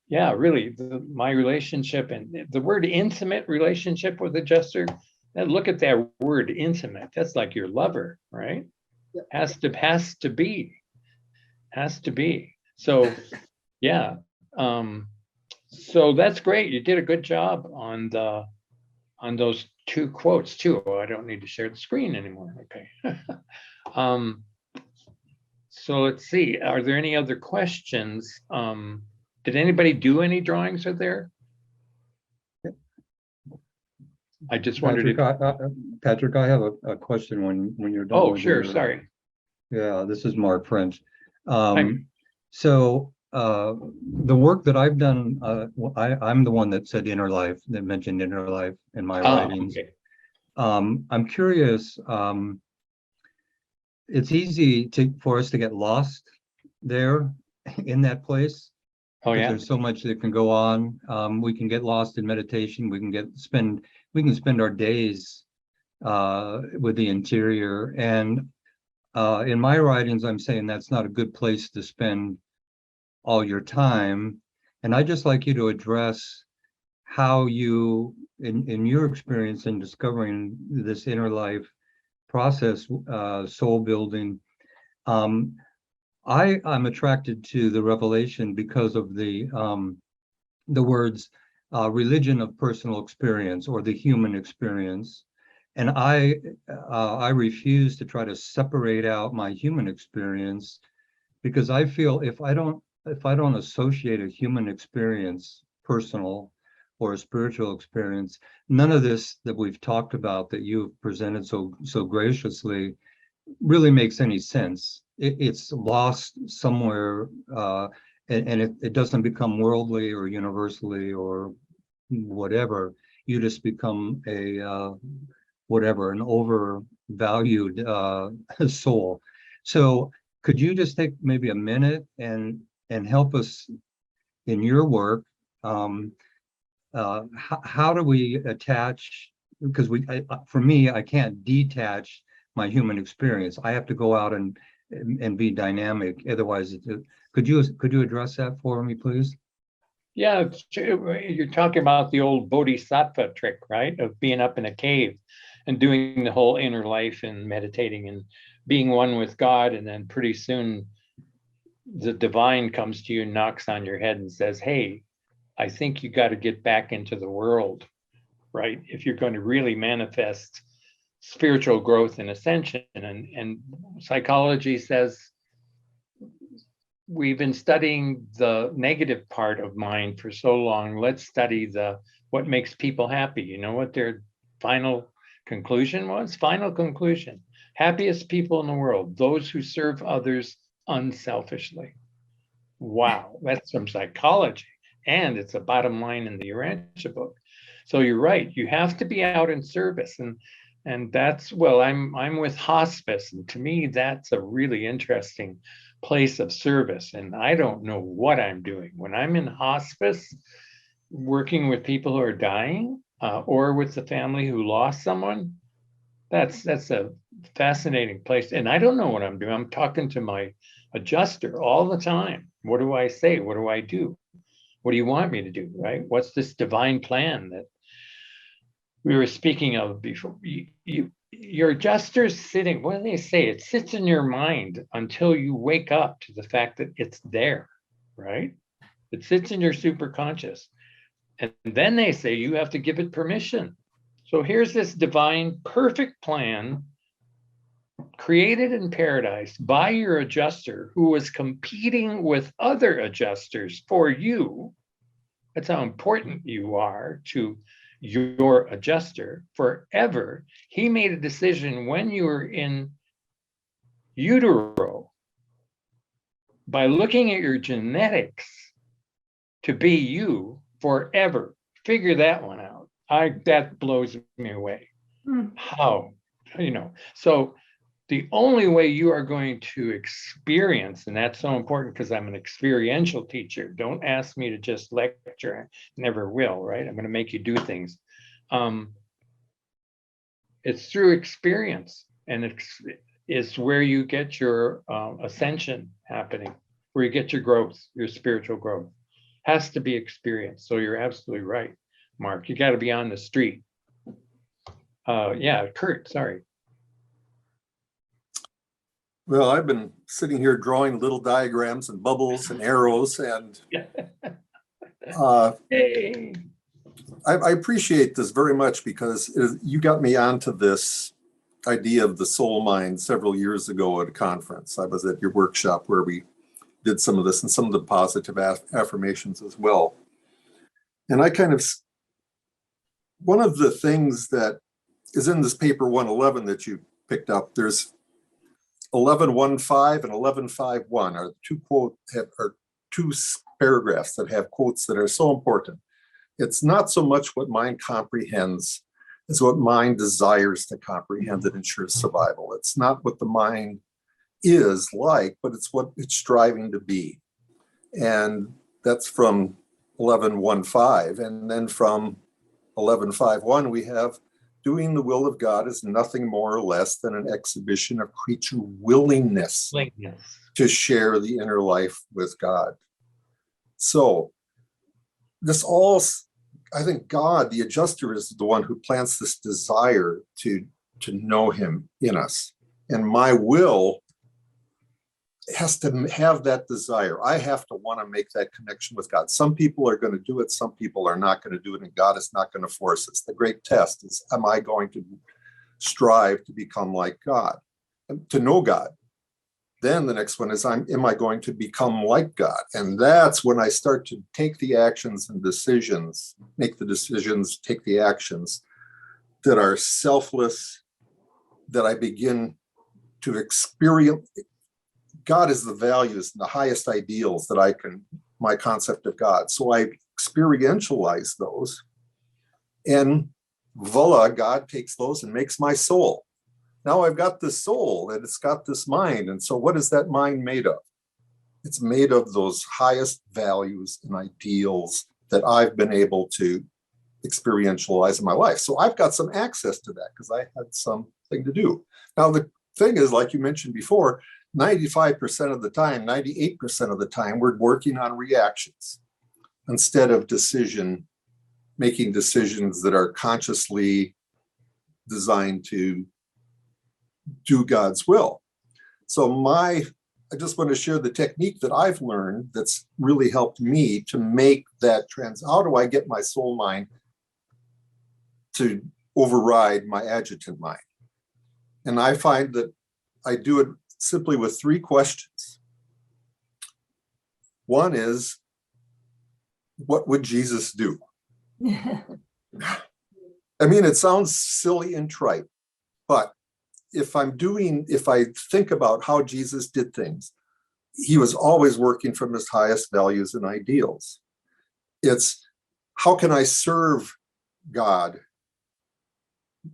V: Yeah, really, my relationship and the word intimate relationship with adjuster, look at that word intimate. That's like your lover, right? Has to be. So yeah. So that's great. You did a good job on those two quotes too. Oh, I don't need to share the screen anymore. Okay. So let's see. Are there any other questions? Did anybody do any drawings out there? I just wondered
D: Patrick, I have a question when you're done.
V: Oh,
D: with
V: sure.
D: your-
V: Sorry.
D: Yeah, this is Mark French. So the work that I've done, I'm the one that said inner life, that mentioned inner life in my writings.
V: Okay.
D: I'm curious, it's easy for us to get lost there in that place.
V: Oh,
D: because
V: yeah.
D: There's so much that can go on. We can get lost in meditation. We can spend our days with the interior. And in my writings, I'm saying that's not a good place to spend all your time. And I'd just like you to address how you, in your experience in discovering this inner life process, soul building, I'm attracted to the revelation because of the words religion of personal experience or the human experience. And I refuse to try to separate out my human experience, because I feel if I don't associate a human experience, personal or a spiritual experience, none of this that we've talked about that you've presented so graciously really makes any sense. It's lost somewhere, and it doesn't become worldly or universally or whatever. You just become an overvalued soul. So could you just take maybe a minute and help us in your work? How do we attach? Because for me, I can't detach my human experience. I have to go out and be dynamic. Otherwise, could you address that for me, please?
V: Yeah, you're talking about the old bodhisattva trick, right? Of being up in a cave and doing the whole inner life and meditating and being one with God. And then pretty soon the divine comes to you and knocks on your head and says, hey, I think you got to get back into the world, right? If you're going to really manifest spiritual growth and ascension. And psychology says we've been studying the negative part of mind for so long. Let's study what makes people happy. You know what their final conclusion was? Final conclusion: happiest people in the world, those who serve others unselfishly. Wow, that's from psychology. And it's a bottom line in the Urantia book. So you're right, you have to be out in service. And that's, well, I'm with hospice, and to me, that's a really interesting place of service. And I don't know what I'm doing when I'm in hospice, working with people who are dying, or with the family who lost someone. That's a fascinating place. And I don't know what I'm doing. I'm talking to my adjuster all the time. What do I say? What do I do? What do you want me to do? Right? What's this divine plan that we were speaking of before? Your adjuster's sitting, what do they say? It sits in your mind until you wake up to the fact that it's there, right? It sits in your superconscious. And then they say you have to give it permission. So here's this divine, perfect plan created in paradise by your adjuster who was competing with other adjusters for you. That's how important you are to your adjuster forever. He made a decision when you were in utero by looking at your genetics to be you forever. Figure that one out. That blows me away. How, so the only way you are going to experience, and that's so important because I'm an experiential teacher. Don't ask me to just lecture. I never will, right? I'm going to make you do things. It's through experience, and it's where you get your ascension happening, where you get your growth, your spiritual growth. Has to be experience. So you're absolutely right, Mark. You got to be on the street. Yeah, Kurt, sorry.
J: Well, I've been sitting here drawing little diagrams and bubbles and arrows, and I appreciate this very much because you got me onto this idea of the soul mind several years ago at a conference. I was at your workshop where we did some of this and some of the positive affirmations as well. And one of the things that is in this paper 111 that you picked up, there's 11.1.5 and 11.5.1 are two paragraphs that have quotes that are so important. It's not so much what mind comprehends as what mind desires to comprehend that ensures survival. It's not what the mind is like, but it's what it's striving to be. And that's from 11.1.5. And then from 11.5.1, we have doing the will of God is nothing more or less than an exhibition of creature willingness to share the inner life with God. So this all, I think God, the adjuster, is the one who plants this desire to know him in us. And my will has to have that desire. I have to want to make that connection with God. Some people are going to do it. Some people are not going to do it. And God is not going to force us. The great test is, am I going to strive to become like God, to know God? Then the next one is, am I going to become like God? And that's when I start to take the actions and decisions, make the decisions, take the actions that are selfless, that I begin to experience. God is the values and the highest ideals that my concept of God. So I experientialize those, and voila, God takes those and makes my soul. Now I've got this soul and it's got this mind. And so what is that mind made of? It's made of those highest values and ideals that I've been able to experientialize in my life. So I've got some access to that because I had something to do. Now the thing is, like you mentioned before, 95% of the time, 98% of the time, we're working on reactions instead of making decisions that are consciously designed to do God's will. So I just want to share the technique that I've learned that's really helped me to make that how do I get my soul mind to override my adjutant mind? And I find that I do it simply with 3 questions. One is, what would Jesus do? I mean, it sounds silly and trite, but if I think about how Jesus did things, he was always working from his highest values and ideals. It's, how can I serve God?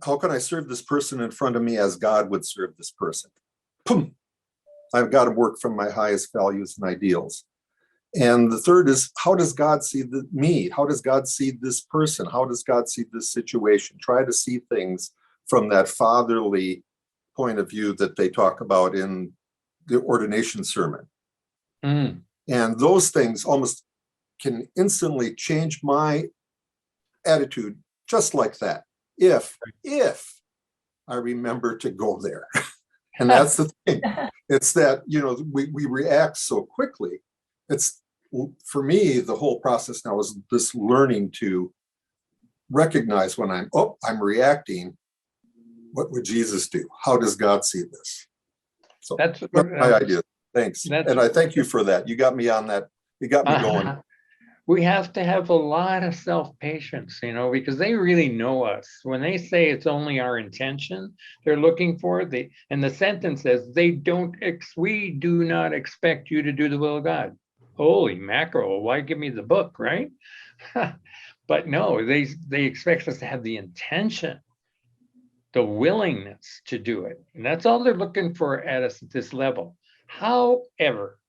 J: How can I serve this person in front of me as God would serve this person? Boom. I've got to work from my highest values and ideals. And the third is, how does God see me? How does God see this person? How does God see this situation? Try to see things from that fatherly point of view that they talk about in the ordination sermon.
V: Mm.
J: And those things almost can instantly change my attitude just like that. If I remember to go there. And that's the thing. It's that, we react so quickly. It's, for me, the whole process now is this learning to recognize when I'm reacting. What would Jesus do? How does God see this? So
V: That's
J: my idea. Thanks.
V: That's-
J: And I thank you for that. You got me on that. You got me going.
V: We have to have a lot of self-patience, because they really know us. When they say it's only our intention they're looking for, and the sentence says we do not expect you to do the will of God. Holy mackerel, why give me the book, right? But no, they expect us to have the intention, the willingness to do it. And that's all they're looking for at us at this level. However,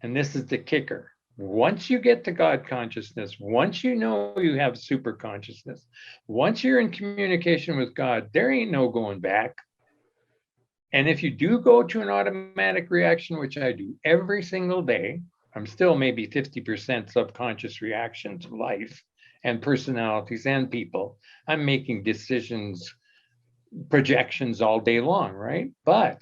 V: and this is the kicker, once you get to God consciousness, once you know you have super consciousness, once you're in communication with God, there ain't no going back. And if you do go to an automatic reaction, which I do every single day, I'm still maybe 50% subconscious reaction to life and personalities and people. I'm making decisions, projections all day long, right? But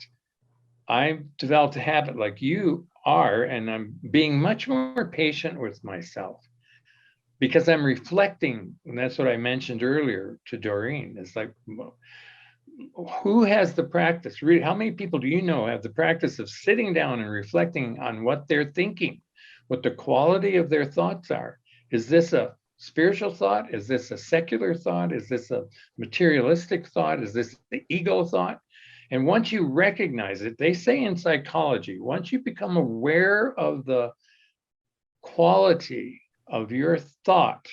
V: I've developed a habit like you are, and I'm being much more patient with myself because I'm reflecting. And that's what I mentioned earlier to Doreen. It's like, who has the practice? Really, how many people do you know have the practice of sitting down and reflecting on what they're thinking, what the quality of their thoughts are? Is this a spiritual thought? Is this a secular thought? Is this a materialistic thought? Is this the ego thought? And once you recognize it, they say in psychology, once you become aware of the quality of your thought,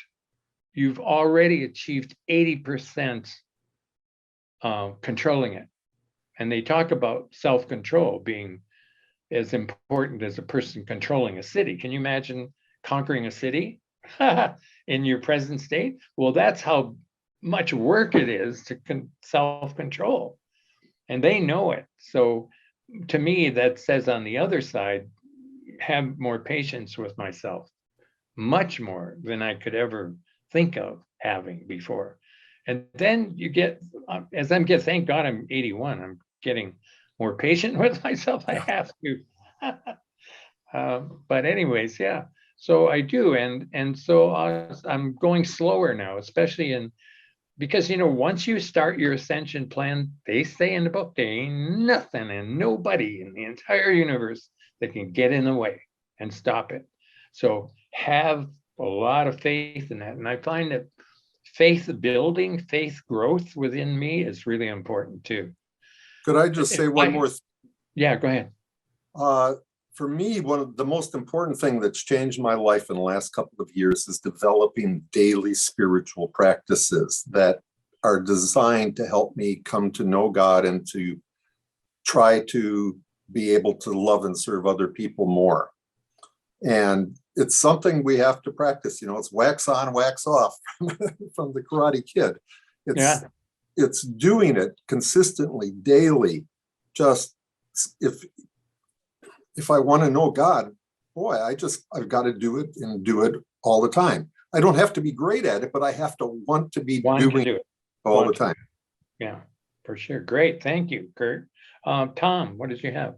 V: you've already achieved 80% controlling it. And they talk about self-control being as important as a person controlling a city. Can you imagine conquering a city in your present state? Well, that's how much work it is to self-control. And they know it. So to me, that says on the other side, have more patience with myself, much more than I could ever think of having before. And then you get, thank God I'm 81, I'm getting more patient with myself. I have to. But anyways, yeah, so I do. And so I'm going slower now, especially because, once you start your ascension plan, they say in the book, there ain't nothing and nobody in the entire universe that can get in the way and stop it. So have a lot of faith in that. And I find that faith building, faith growth within me is really important too.
J: Could I just say one more?
V: Yeah, go ahead.
J: For me, one of the most important thing that's changed my life in the last couple of years is developing daily spiritual practices that are designed to help me come to know God and to try to be able to love and serve other people more. And it's something we have to practice. It's wax on, wax off from the Karate Kid. It's doing it consistently, daily. Just if I want to know God, boy, I've got to do it and do it all the time. I don't have to be great at it, but I have to want to be doing it all the time.
V: Yeah, for sure. Great. Thank you, Kurt. Tom, what did you have?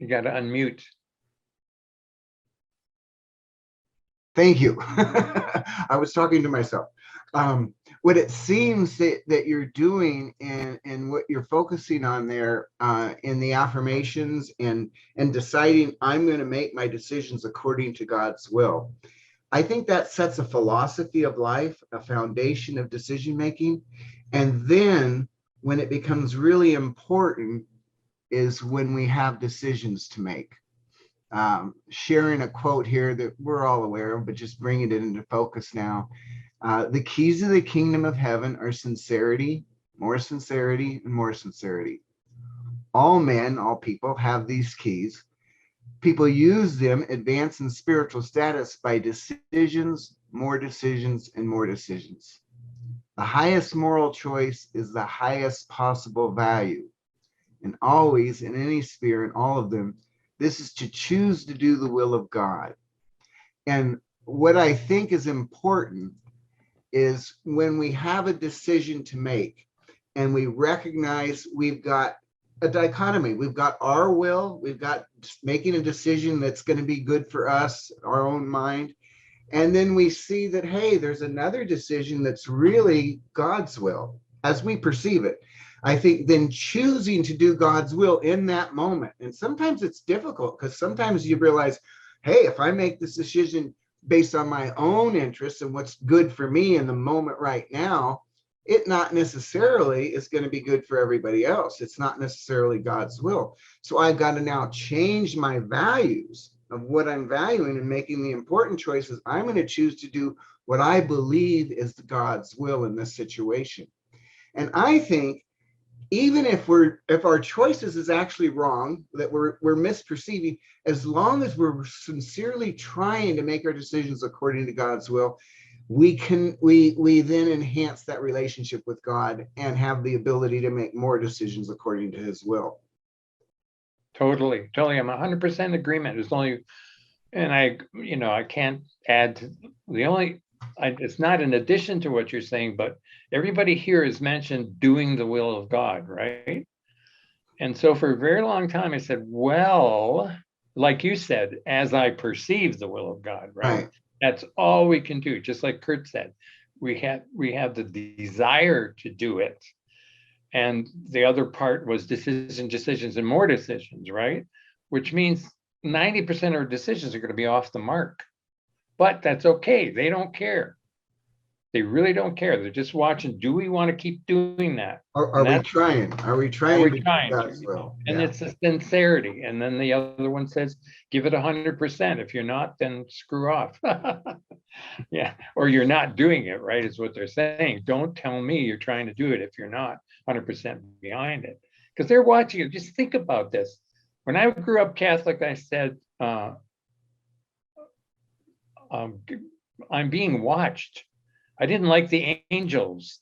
V: You got to unmute.
E: Thank you. I was talking to myself. What it seems that you're doing and what you're focusing on there in the affirmations and deciding I'm going to make my decisions according to God's will. I think that sets a philosophy of life, a foundation of decision making. And then when it becomes really important is when we have decisions to make. Sharing a quote here that we're all aware of, but just bringing it into focus now. The keys of the kingdom of heaven are sincerity, and more sincerity. all men, all people have these keys. People use them, advance in spiritual status by decisions, more decisions, and more decisions. The highest moral choice is the highest possible value. And always, in any sphere, in all of them, this is to choose to do the will of God. And what I think is important is when we have a decision to make and we recognize we've got a dichotomy. We've got our will, we've got making a decision that's going to be good for us, our own mind. And then we see that, hey, there's another decision that's really God's will as we perceive it. I think then choosing to do God's will in that moment. And sometimes it's difficult because sometimes you realize, hey, if I make this decision based on my own interests and what's good for me in the moment right now, it not necessarily is going to be good for everybody else. It's not necessarily God's will. So I've got to now change my values of what I'm valuing and making the important choices. I'm going to choose to do what I believe is God's will in this situation. And I think even if our choices is actually wrong, that we're misperceiving, as long as we're sincerely trying to make our decisions according to God's will, we then enhance that relationship with God and have the ability to make more decisions according to his will.
V: Totally. I'm 100% agreement. It's only, and I can't add to it's not in addition to what you're saying, but everybody here has mentioned doing the will of God, right? And so for a very long time, I said, well, like you said, as I perceive the will of God, right? That's all we can do. Just like Kurt said, we have the desire to do it. And the other part was decisions, and more decisions, right? Which means 90% of our decisions are going to be off the mark. But that's okay. They don't care. They really don't care. They're just watching. Do we want to keep doing that?
E: Are we trying? Are we trying to do God's will?
V: And it's the sincerity. And then the other one says, give it 100%. If you're not, then screw off. Yeah. Or you're not doing it, right? Is what they're saying. Don't tell me you're trying to do it if you're not 100% behind it. Because they're watching you. Just think about this. When I grew up Catholic, I said, I'm being watched. I didn't like the angels,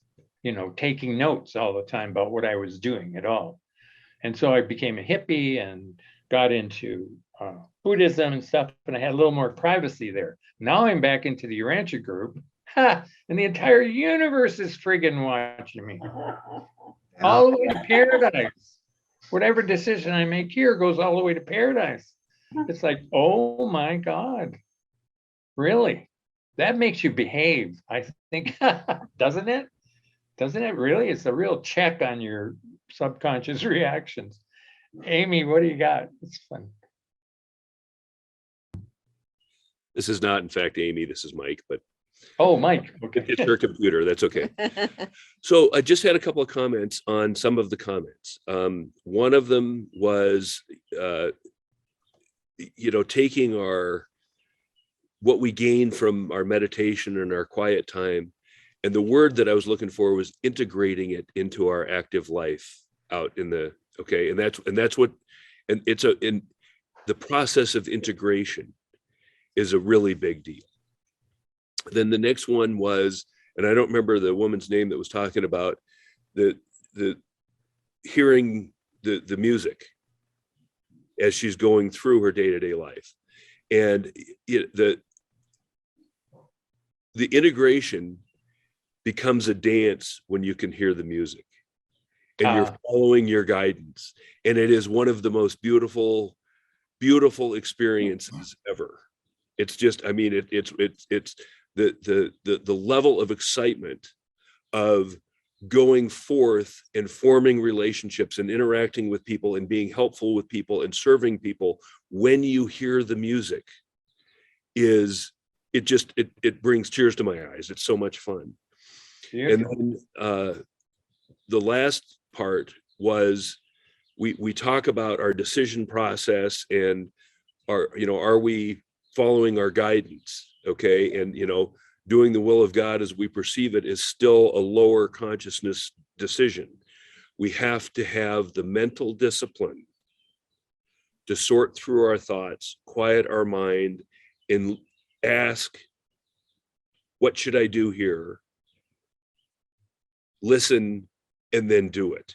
V: taking notes all the time about what I was doing at all. And so I became a hippie and got into Buddhism and stuff, and I had a little more privacy there. Now I'm back into the Urantia group, and the entire universe is friggin' watching me. All the way to paradise. Whatever decision I make here goes all the way to paradise. It's like, oh my God. Really? That makes you behave, I think, doesn't it? Doesn't it really? It's a real check on your subconscious reactions. Amy, what do you got? It's fun.
N: This is not, in fact, Amy, this is Mike, but.
V: Oh, Mike, okay.
N: It's her computer, that's okay. So I just had a couple of comments on some of the comments. One of them was, taking what we gain from our meditation and our quiet time. And the word that I was looking for was integrating it into our active life out in the, okay. And that's what, and in the process of integration is a really big deal. Then the next one was, and I don't remember the woman's name that was talking about the hearing the music as she's going through her day-to-day life. And the integration becomes a dance when you can hear the music and you're following your guidance. And it is one of the most beautiful experiences ever. It's just, I mean, it's the level of excitement of going forth and forming relationships and interacting with people and being helpful with people and serving people when you hear the music it brings tears to my eyes. It's so much fun. Beautiful. And then the last part was we talk about our decision process and are we following our guidance? Okay. And, doing the will of God as we perceive it is still a lower consciousness decision. we have to have the mental discipline to sort through our thoughts, quiet our mind, and ask, what should I do here? Listen, and then do it.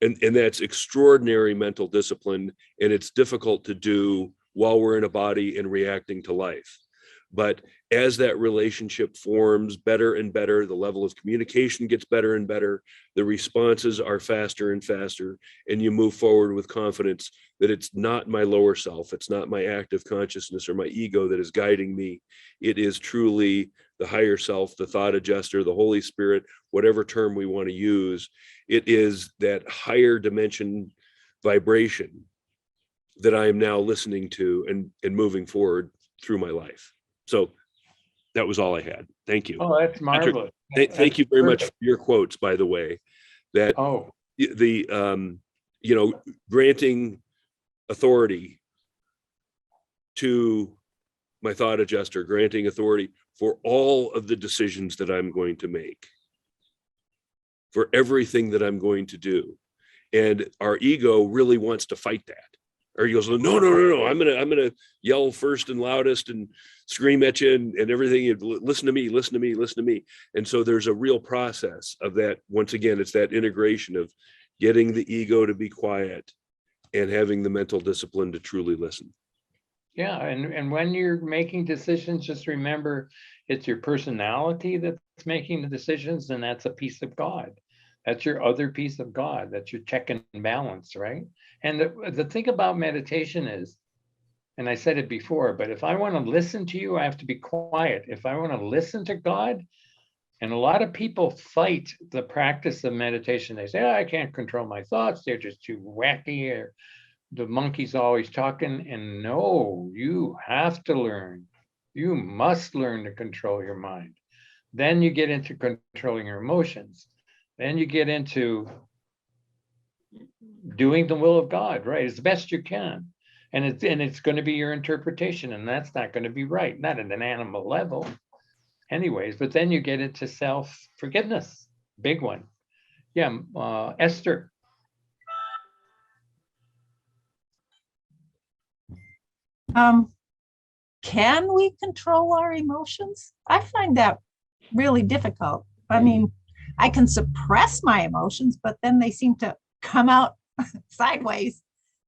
N: And that's extraordinary mental discipline, and it's difficult to do while we're in a body and reacting to life. But as that relationship forms better and better, the level of communication gets better and better, the responses are faster and faster, and you move forward with confidence that it's not my lower self, it's not my active consciousness or my ego that is guiding me. It is truly the higher self, the thought adjuster, the Holy Spirit, whatever term we want to use. It is that higher dimension vibration that I am now listening to and moving forward through my life. So that was all I had. Thank you.
V: Oh, that's marvelous.
N: Thank you very much for your quotes, by the way. That granting authority to my thought adjuster, granting authority for all of the decisions that I'm going to make, for everything that I'm going to do. And our ego really wants to fight that. Or he goes, no, I'm gonna yell first and loudest and scream at you and everything. Listen to me. And so there's a real process of that. Once again, it's that integration of getting the ego to be quiet and having the mental discipline to truly listen.
V: Yeah, and when you're making decisions, just remember it's your personality that's making the decisions, and that's a piece of God. That's your other piece of God. That's your check and balance, right? And the thing about meditation is, and I said it before, but if I want to listen to you, I have to be quiet. If I want to listen to God, and a lot of people fight the practice of meditation. They say, oh, I can't control my thoughts. They're just too wacky. Or the monkey's always talking. And no, you have to learn. You must learn to control your mind. Then you get into controlling your emotions. Then you get into doing the will of God, right, as best you can. And it's going to be your interpretation, and that's not going to be right, not at an animal level. Anyways, but then you get into self-forgiveness, big one. Yeah, Esther.
K: Can we control our emotions? I find that really difficult. I mean, I can suppress my emotions, but then they seem to come out sideways.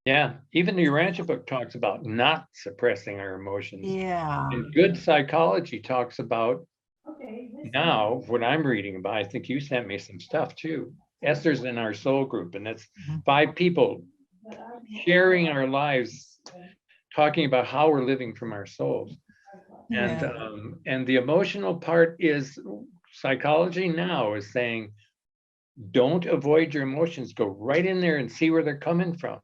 V: Yeah, even the Urantia book talks about not suppressing our emotions.
K: Yeah.
V: And good psychology talks about, now what I'm reading about, I think you sent me some stuff too. Esther's in our soul group, and that's 5 people sharing our lives, talking about how we're living from our souls. And the emotional part is, psychology now is saying, don't avoid your emotions, go right in there and see where they're coming from,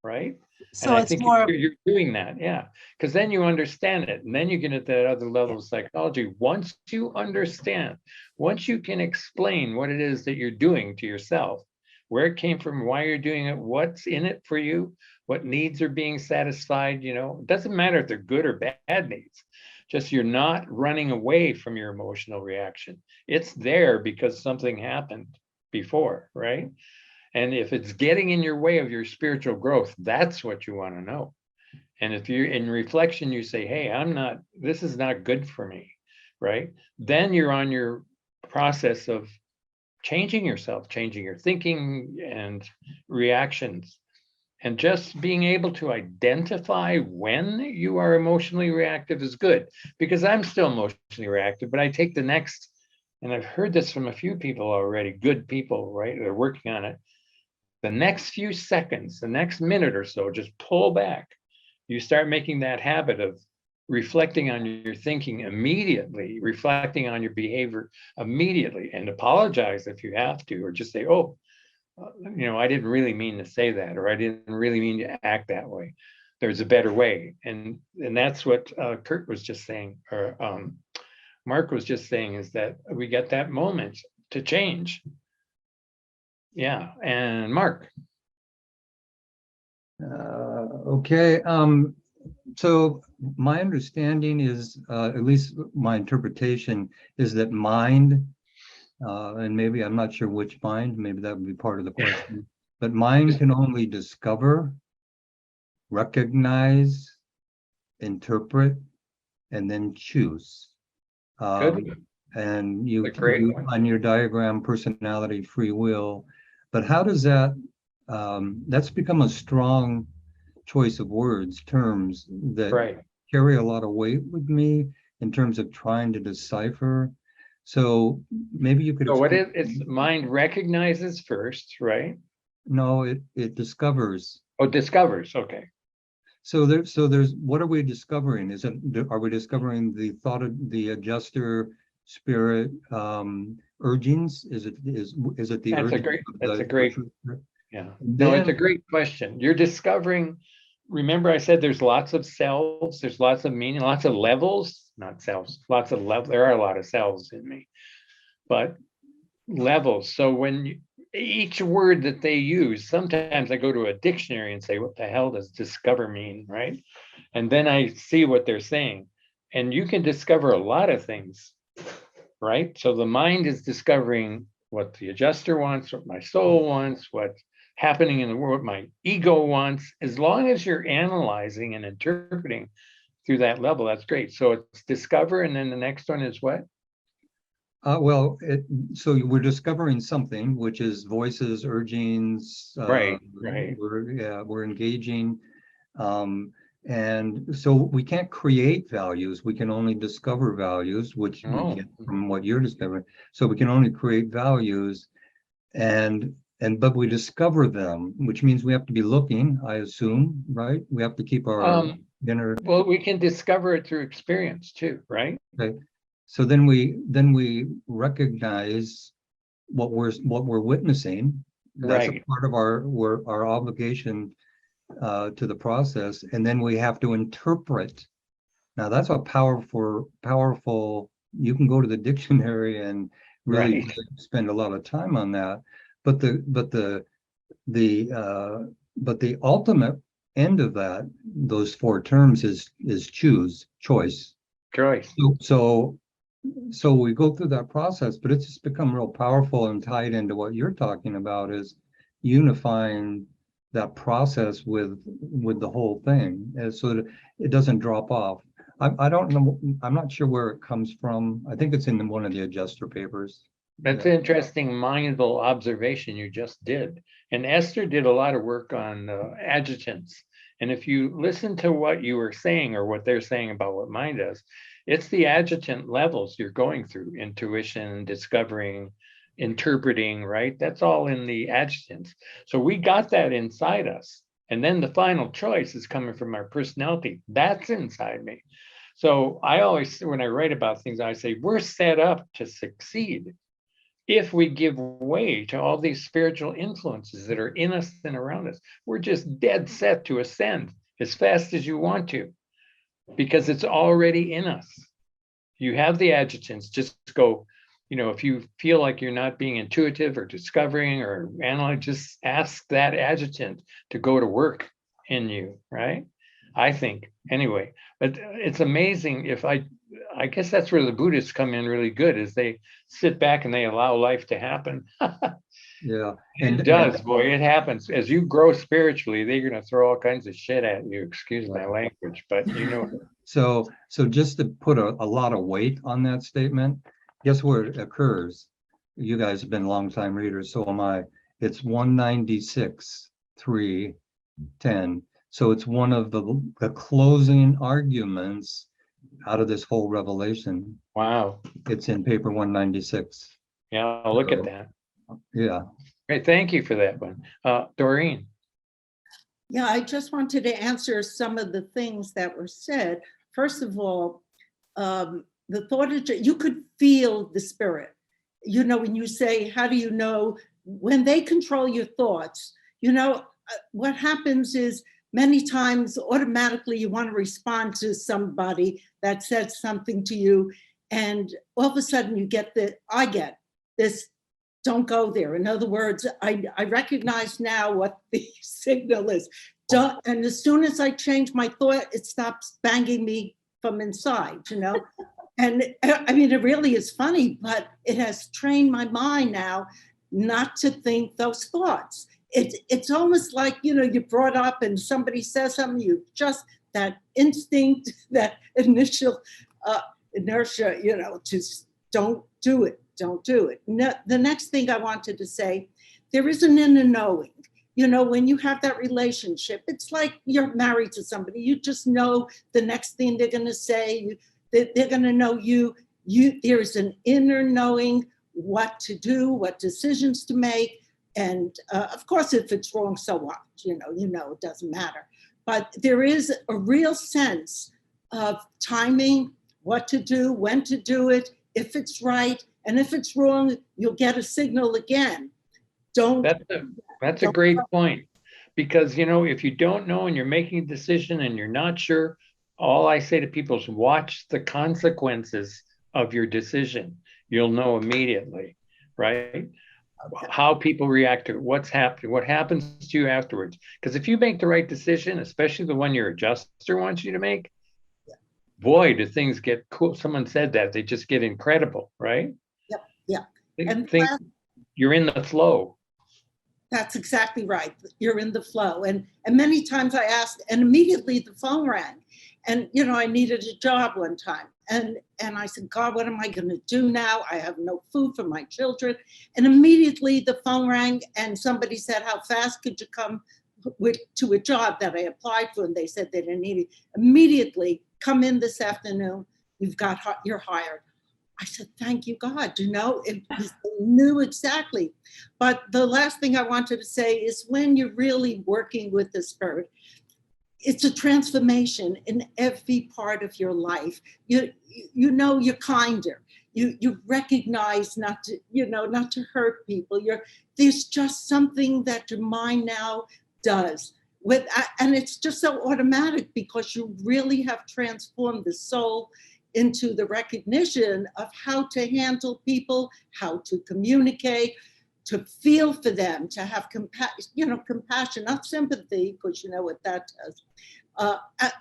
V: right?
K: So
V: and I
K: it's
V: think
K: more
V: you're doing that, yeah, because then you understand it, and then you get at that other level of psychology. Once you understand, once you can explain what it is that you're doing to yourself, where it came from, why you're doing it, what's in it for you, what needs are being satisfied, it doesn't matter if they're good or bad needs, just you're not running away from your emotional reaction. It's there because something happened before, right? And if it's getting in your way of your spiritual growth, that's what you want to know. And if you're in reflection, you say, hey, this is not good for me, right? Then you're on your process of changing yourself, changing your thinking and reactions, and just being able to identify when you are emotionally reactive is good, because I'm still emotionally reactive, but I take the next, and I've heard this from a few people already, good people, right? They're working on it. The next few seconds, the next minute or so, just pull back. You start making that habit of reflecting on your thinking immediately, reflecting on your behavior immediately, and apologize if you have to, or just say, oh, I didn't really mean to say that, or I didn't really mean to act that way. There's a better way. And that's what Kurt was just saying, or Mark was just saying, is that we get that moment to change. Yeah, and Mark.
D: Okay. So my understanding is, at least my interpretation, is that mind and maybe I'm not sure which mind, maybe that would be part of the question, but mind can only discover, recognize, interpret, and then choose.
V: Good.
D: And you,
V: A great
D: you
V: one.
D: on your diagram, personality, free will, but how does that, that's become a strong choice of words, terms that
V: Right.
D: carry a lot of weight with me in terms of trying to decipher. So maybe you could
V: So what
D: explain.
V: its mind recognizes first, right?
D: No, it discovers.
V: Oh, discovers. Okay.
D: So there's what are we discovering? Are we discovering the thought of the adjuster spirit urgings? Is it the
V: That's a
D: urging
V: great,
D: of
V: that's a
D: the
V: great,
D: truth spirit?
V: yeah.
D: And
V: No, it's a
D: then
V: great question. You're discovering, remember I said there's lots of selves, there's lots of meaning, lots of levels, not selves, lots of levels. There are a lot of selves in me, but levels. So when you, each word that they use, sometimes I go to a dictionary and say, what the hell does discover mean, right? And then I see what they're saying. And you can discover a lot of things, right? So the mind is discovering what the adjuster wants, what my soul wants, what's happening in the world, what my ego wants. As long as you're analyzing and interpreting through that level, that's great. So it's discover, and then the next one is what?
D: well, so we're discovering something, which is voices, urgings.
V: Right.
D: We're engaging, and so we can't create values. We can only discover values, which we get from what you're discovering. So we can only create values, but we discover them, which means we have to be looking, I assume, right? We have to keep our inner.
V: Well, we can discover it through experience too, right?
D: Okay. So then we recognize what we're witnessing. That's a
V: Right.
D: part of our obligation to the process, and then we have to interpret. Now that's a powerful. You can go to the dictionary and really
V: Right.
D: spend a lot of time on that, but the ultimate end of that, those four terms is choice.
V: Choice.
D: So we go through that process, but it's just become real powerful and tied into what you're talking about is unifying that process with the whole thing, and so that it doesn't drop off. I don't know. I'm not sure where it comes from. I think it's in one of the adjuster papers.
V: That's an interesting mindful observation you just did. And Esther did a lot of work on adjutants. And if you listen to what you were saying or what they're saying about what mind does, it's the adjutant levels you're going through: intuition, discovering, interpreting, right? That's all in the adjutants. So we got that inside us. And then the final choice is coming from our personality. That's inside me. So I always, when I write about things, I say, we're set up to succeed if we give way to all these spiritual influences that are in us and around us. We're just dead set to ascend as fast as you want to, because it's already in us. You have the adjutants. Just go, if you feel like you're not being intuitive or discovering or analyzing, just ask that adjutant to go to work in you, right? I think, anyway. But it's amazing. If I guess that's where the Buddhists come in really good, is they sit back and they allow life to happen.
D: Yeah.
V: It does, boy, it happens. As you grow spiritually, they're going to throw all kinds of shit at you. Excuse my language, but
D: So just to put a lot of weight on that statement, guess where it occurs? You guys have been longtime readers, so am I. It's 196.3.10. So it's one of the closing arguments out of this whole revelation.
V: Wow.
D: It's in paper 196.
V: Yeah, I'll look at that.
D: Yeah.
V: Great, thank you for that one. Doreen.
C: Yeah, I just wanted to answer some of the things that were said. First of all, the thought is you could feel the spirit. When you say, how do you know? When they control your thoughts, what happens is many times automatically you want to respond to somebody that said something to you. And all of a sudden I get this, don't go there. In other words, I recognize now what the signal is. And as soon as I change my thought, it stops banging me from inside, And I mean, it really is funny, but it has trained my mind now not to think those thoughts. It's almost like, you know, you're brought up and somebody says something, you just, that instinct, that initial inertia, you know, just don't do it, don't do it. No, the next thing I wanted to say, there is an inner knowing. You know, when you have that relationship, it's like you're married to somebody. You just know the next thing they're going to say. They're going to know you. There's an inner knowing what to do, what decisions to make. And of course, if it's wrong, so what? You know, it doesn't matter. But there is a real sense of timing, what to do, when to do it, if it's right. And if it's wrong, you'll get a signal again.
V: That's a great point. Because, you know, if you don't know and you're making a decision and you're not sure, all I say to people is watch the consequences of your decision. You'll know immediately, right? How people react to it, what's happening, what happens to you afterwards. Because if you make the right decision, especially the one your adjuster wants you to make, boy, do things get cool. Someone said that, they just get incredible, right?
C: Yep, yeah.
V: And think you're in the flow.
C: That's exactly right. You're in the flow. And many times I asked, and immediately the phone rang. And, you know, I needed a job one time. And I said, God, what am I going to do now? I have no food for my children. And immediately the phone rang and somebody said, how fast could you come to a job that I applied for? And they said they didn't need it. Immediately, come in this afternoon. You're hired. I said, thank you, God. You know, it knew exactly. But the last thing I wanted to say is when you're really working with the Spirit, it's a transformation in every part of your life. You know, you're kinder. You recognize not to hurt people. There's just something that your mind now does. And it's just so automatic because you really have transformed the soul into the recognition of how to handle people, how to communicate, to feel for them, to have compassion, not sympathy, because you know what that does.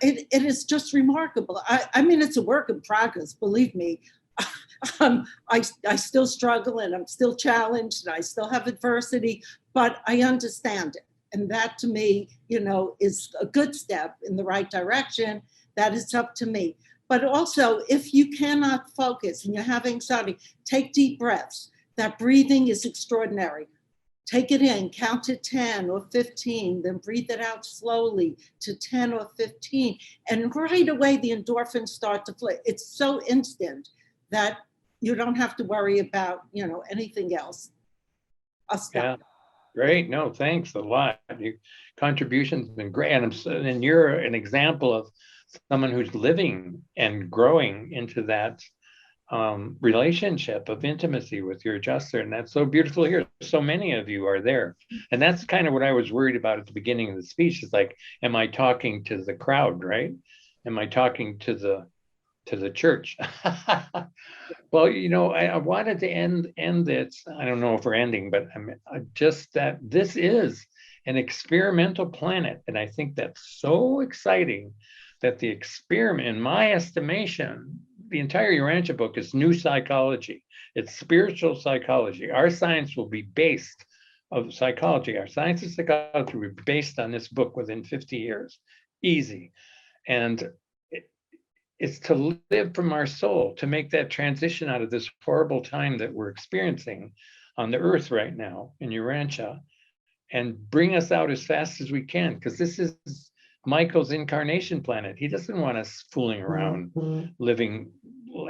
C: It is just remarkable. I mean, it's a work in progress, believe me. I still struggle and I'm still challenged and I still have adversity, but I understand it. And that to me, you know, is a good step in the right direction. That is up to me. But also, if you cannot focus and you have anxiety, take deep breaths. That breathing is extraordinary. Take it in, count to 10 or 15, then breathe it out slowly to 10 or 15. And right away, the endorphins start to flow. It's so instant that you don't have to worry about, you know, anything else. I'll stop.
V: Yeah, great. No, thanks a lot. Your contribution's been great. And you're an example of someone who's living and growing into that relationship of intimacy with your adjuster. And that's so beautiful here. So many of you are there. And that's kind of what I was worried about at the beginning of the speech. Is like, am I talking to the crowd, right? Am I talking to the church? Well, you know, I wanted to end this. I don't know if we're ending, but just that this is an experimental planet. And I think that's so exciting that the experiment, in my estimation, the entire Urantia book is new psychology. It's spiritual psychology. Our science will be based of psychology. Our science of psychology will be based on this book within 50 years. Easy. And it's to live from our soul, to make that transition out of this horrible time that we're experiencing on the earth right now in Urantia, and bring us out as fast as we can, because this is Michael's incarnation planet. He doesn't want us fooling around, living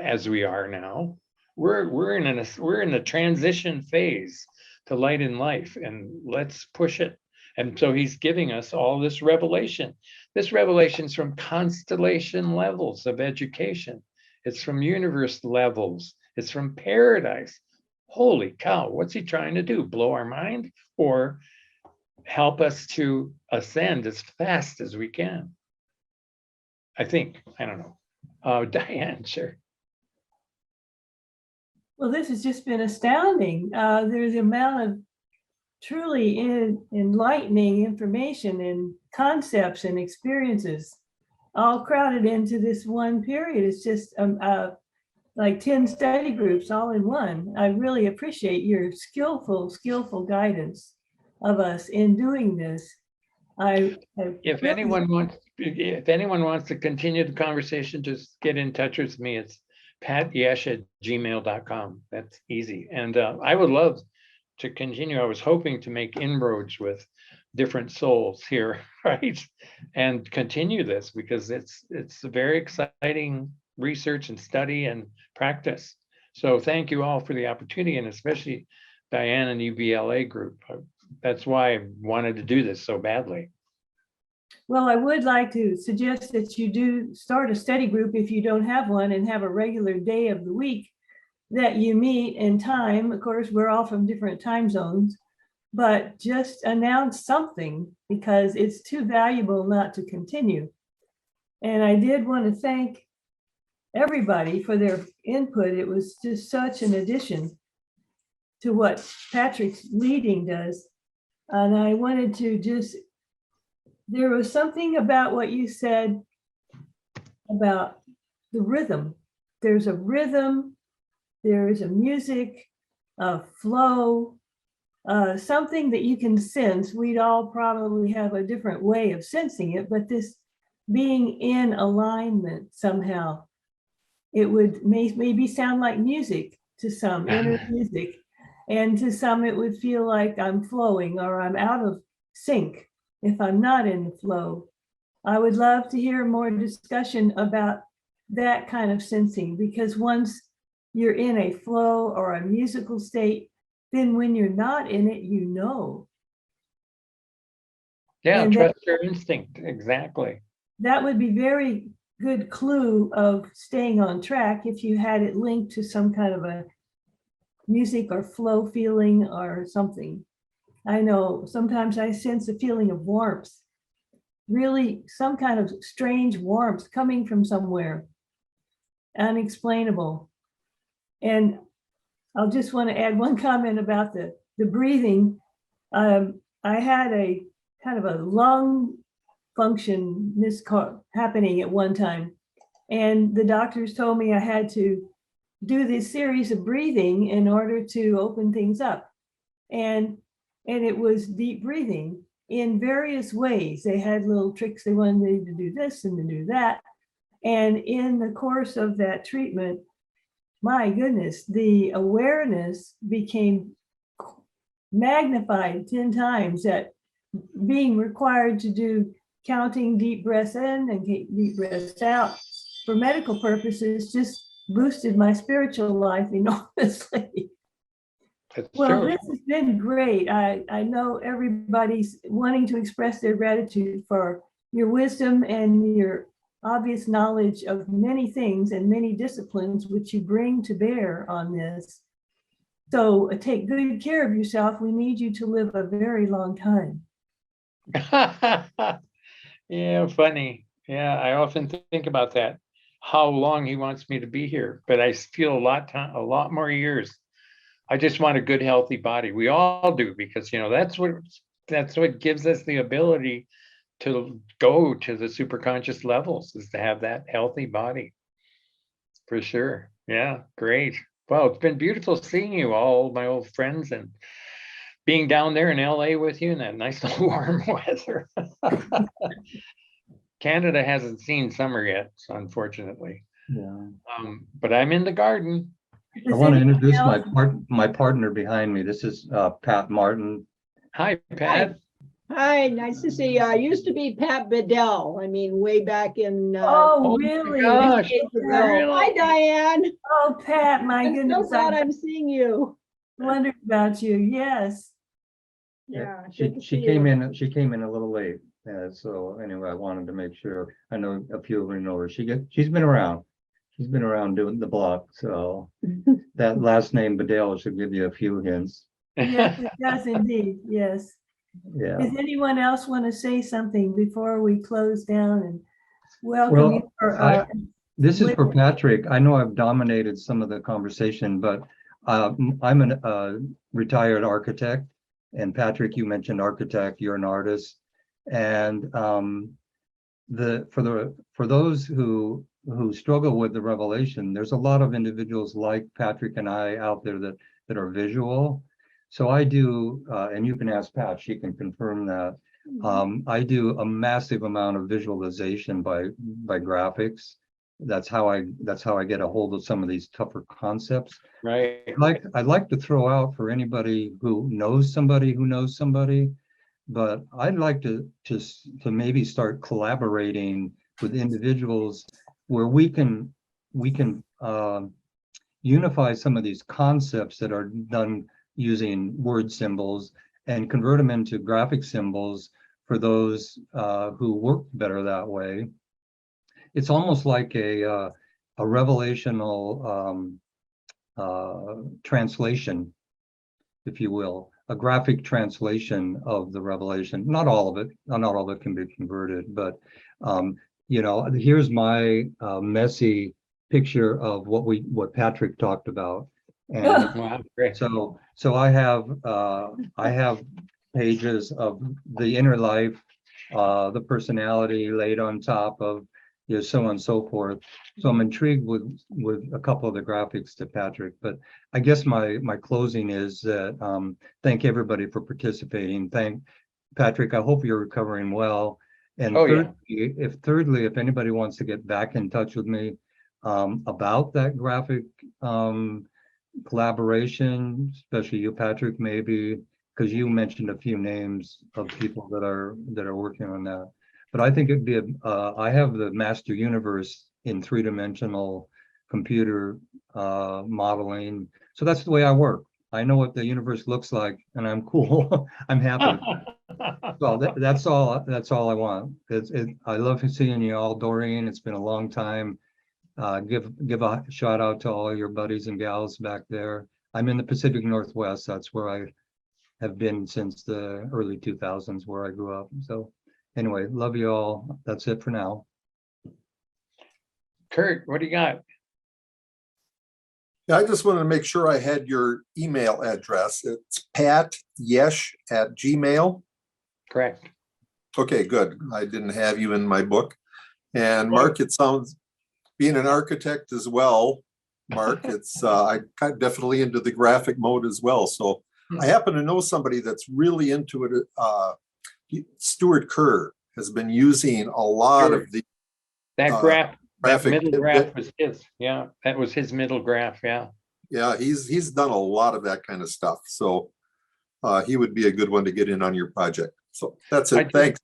V: as we are now. We're in a transition phase to light and life, and let's push it. And so he's giving us all this revelation. This revelation is from constellation levels of education. It's from universe levels. It's from paradise. Holy cow, what's he trying to do? Blow our mind or help us to ascend as fast as we can? I think, I don't know. Diane, sure.
A: Well, this has just been astounding. There's the amount of truly enlightening information and concepts and experiences all crowded into this one period. It's just like 10 study groups all in one. I really appreciate your skillful guidance of us in doing this.
V: If anyone wants to continue the conversation, just get in touch with me. It's patyesh@gmail.com. That's easy. And I would love to continue. I was hoping to make inroads with different souls here, right? And continue this because it's a very exciting research and study and practice. So thank you all for the opportunity, and especially Diane and UBLA group. That's why I wanted to do this so badly.
A: Well, I would like to suggest that you do start a study group if you don't have one, and have a regular day of the week that you meet in time. Of course, we're all from different time zones, but just announce something because it's too valuable not to continue. And I did want to thank everybody for their input. It was just such an addition to what Patrick's leading does. And I wanted to just, there was something about what you said about the rhythm. There's a rhythm, there is a music, a flow, something that you can sense. We'd all probably have a different way of sensing it, but this being in alignment somehow, it would maybe sound like music to some, inner music, and to some it would feel like I'm flowing or I'm out of sync if I'm not in the flow. I would love to hear more discussion about that kind of sensing, because once you're in a flow or a musical state, then when you're not in it, you know.
V: Yeah,
A: And
V: trust your instinct. Exactly.
A: that would be very good clue of staying on track if you had it linked to some kind of a music or flow feeling or something. I know sometimes I sense a feeling of warmth, really some kind of strange warmth coming from somewhere, unexplainable. And I'll just want to add one comment about the breathing. I had a kind of a lung function happening at one time, and the doctors told me I had to do this series of breathing in order to open things up. And it was deep breathing in various ways. They had little tricks. They wanted me to do this and to do that. And in the course of that treatment, my goodness, the awareness became magnified 10 times, that being required to do counting deep breaths in and deep breaths out for medical purposes just boosted my spiritual life enormously. Well, this has been great. I know everybody's wanting to express their gratitude for your wisdom and your obvious knowledge of many things and many disciplines which you bring to bear on this. So take good care of yourself. We need you to live a very long time.
V: Yeah, funny. Yeah, I often think about that, how long he wants me to be here, but I feel a lot more years. I just want a good, healthy body. We all do, because that's what gives us the ability to go to the superconscious levels, is to have that healthy body. For sure. Yeah, great. Well, it's been beautiful seeing you, all my old friends, and being down there in LA with you in that nice little warm weather. Canada hasn't seen summer yet, unfortunately.
D: Yeah.
V: But I'm in the garden.
D: I want to introduce my partner behind me. This is Pat Martin.
V: Hi, Pat.
F: Hi, nice to see you. I used to be Pat Bedell. I mean, way back in.
A: Oh, really?
F: Gosh, really? Hi, Diane.
A: Oh, Pat, my
F: I'm
A: goodness.
F: so glad I'm seeing you.
A: Wondered about you. Yes.
F: Yeah.
D: She came in a little late. So anyway, I wanted to make sure. I know a few of you know her. She's been around. She's been around doing the block. So that last name Bedell should give you a few hints.
A: Yes, it does indeed. Yes.
D: Yeah.
A: Does anyone else want to say something before we close down and welcome you?
D: This is for Patrick. I know I've dominated some of the conversation, but I'm a retired architect, and Patrick, you mentioned architect. You're an artist, and for those who who struggle with the revelation, there's a lot of individuals like Patrick and I out there that are visual. So I do, and you can ask Pat, she can confirm that. I do a massive amount of visualization by graphics. That's how I get a hold of some of these tougher concepts.
V: Right.
D: I'd like to throw out for anybody who knows somebody who knows somebody, but I'd like to maybe start collaborating with individuals where we can unify some of these concepts that are done using word symbols and convert them into graphic symbols for those who work better that way. It's almost like a revelational translation, if you will, a graphic translation of the revelation. Not all of it can be converted, but here's my messy picture of what Patrick talked about. And
V: wow, great.
D: So I have pages of the inner life, the personality laid on top of so on and so forth. So I'm intrigued with a couple of the graphics to Patrick, but I guess my closing is that thank everybody for participating. Patrick, I hope you're recovering well. And thirdly, if anybody wants to get back in touch with me about that graphic collaboration, especially you, Patrick, maybe, because you mentioned a few names of people that are working on that. But I think it'd be I have the master universe in 3-dimensional computer modeling. So that's the way I work. I know what the universe looks like and I'm cool. I'm happy. Well, that's all I want. I love seeing you all, Doreen. It's been a long time. Give a shout out to all your buddies and gals back there. I'm in the Pacific Northwest. That's where I have been since the early 2000s, where I grew up. So anyway, love you all. That's it for now.
V: Kurt, what do you got?
J: Yeah, I just wanted to make sure I had your email address. It's patyesh@gmail.
V: Correct.
J: Okay, good. I didn't have you in my book. And Mark, it sounds, being an architect as well, Mark, it's I kind of definitely into the graphic mode as well. So I happen to know somebody that's really into it. Stuart Kerr has been using a lot of the
V: graphic. That middle graph was his. Yeah, that was his middle graph. Yeah.
J: Yeah, he's done a lot of that kind of stuff. So he would be a good one to get in on your project. So that's it. Thanks.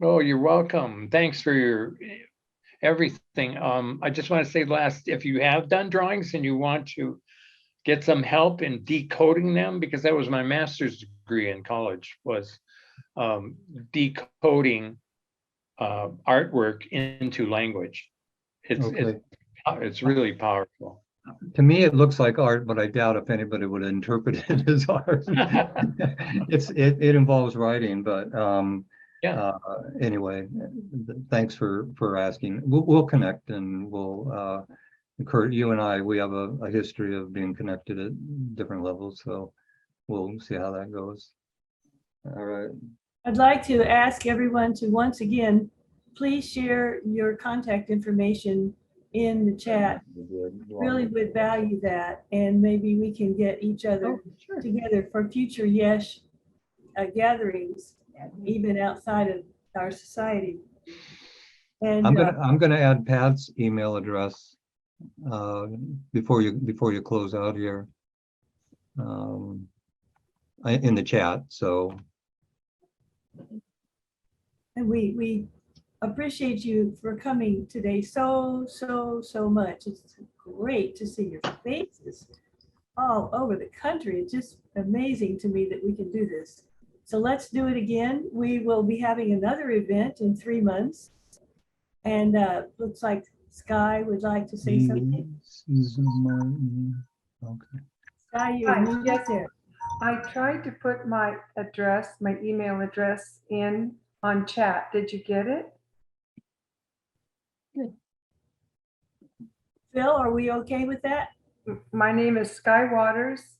V: Oh, you're welcome. Thanks for your everything. I just want to say if you have done drawings and you want to get some help in decoding them, because that was my master's degree in college, was decoding artwork into language. It's really powerful.
D: To me, it looks like art, but I doubt if anybody would interpret it as art. It involves writing, but anyway, thanks for asking. We'll connect, and we'll Kurt, you and I, we have a history of being connected at different levels, so we'll see how that goes. All right.
A: I'd like to ask everyone to once again, please share your contact information in the chat. Really would value that, and maybe we can get each other together for future Yesh gatherings, even outside of our society. And
D: I'm gonna add Pat's email address before you close out here in the chat. So,
A: and we appreciate you for coming today so much. It's great to see your faces all over the country. It's just amazing to me that we can do this. So let's do it again. We will be having another event in 3 months. And looks like Sky would like to say something.
D: Okay.
A: Sky, you get there.
G: I tried to put my email address in on chat. Did you get it?
A: Good. Phil, are we okay with that?
G: My name is Sky Waters,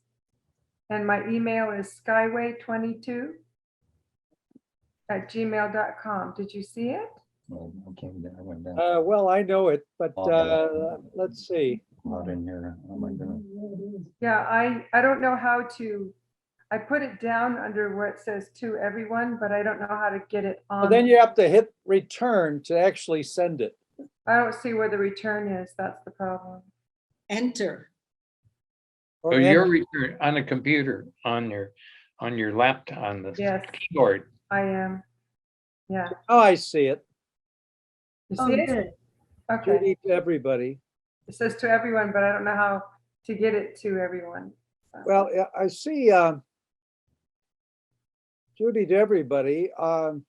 G: and my email is skyway22@gmail.com. Did you see it?
D: Well, I came down, I went down.
B: Well, I know it, but let's see.
D: Not in here. Oh my goodness.
G: Yeah, I don't know how to, I put it down under where it says to everyone, but I don't know how to get it
B: Well,
G: on.
B: then you have to hit return to actually send it.
G: I don't see where the return is. That's the problem.
C: Enter.
B: Or
V: So your
B: enter.
V: return on a computer, on your laptop, on the
G: Yes,
V: keyboard.
G: I am. Yeah.
B: Oh, I see it.
G: You
A: Oh,
G: see it?
A: good.
G: Okay.
B: Judy to everybody.
G: It says to everyone, but I don't know how to get it to everyone. So.
B: Well, yeah, I see Judy to everybody. But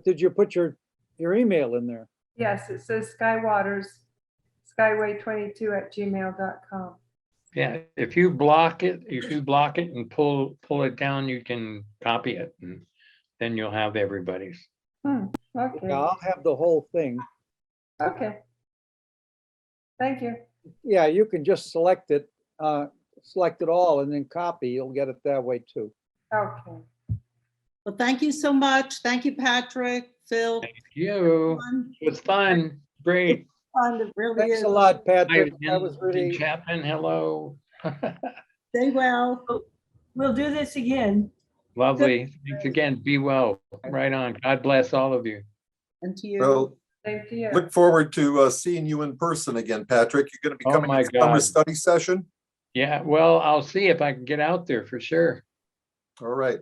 B: did you put your email in there?
G: Yes, it says Skywaters, skyway22@gmail.com.
V: Yeah, if you block it and pull it down, you can copy it and then you'll have everybody's.
G: Okay.
B: Yeah, I'll have the whole thing.
G: Okay. Thank you.
B: Yeah, you can just select it all and then copy. You'll get it that way too.
G: Okay.
C: Well, thank you so much. Thank you, Patrick, Phil.
V: Thank you. It was fun. Great.
C: Fun, it really
B: Thanks
C: is.
B: a lot,
V: Hi,
B: Patrick. That was
V: Jen
B: really,
V: Chapman, hello.
C: Stay well.
A: We'll do this again.
V: Lovely. Thanks again. Be well. Right on. God bless all of you.
C: And to you.
J: Well,
G: Thank you.
J: look forward to seeing you in person again, Patrick. You're going to be
V: Oh
J: coming
V: my
J: to the summer
V: God.
J: study session.
V: Yeah, well, I'll see if I can get out there for sure.
J: All right.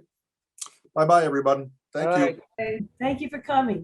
J: Bye-bye, everyone. Thank
B: all
J: you.
B: right.
A: Thank you for coming.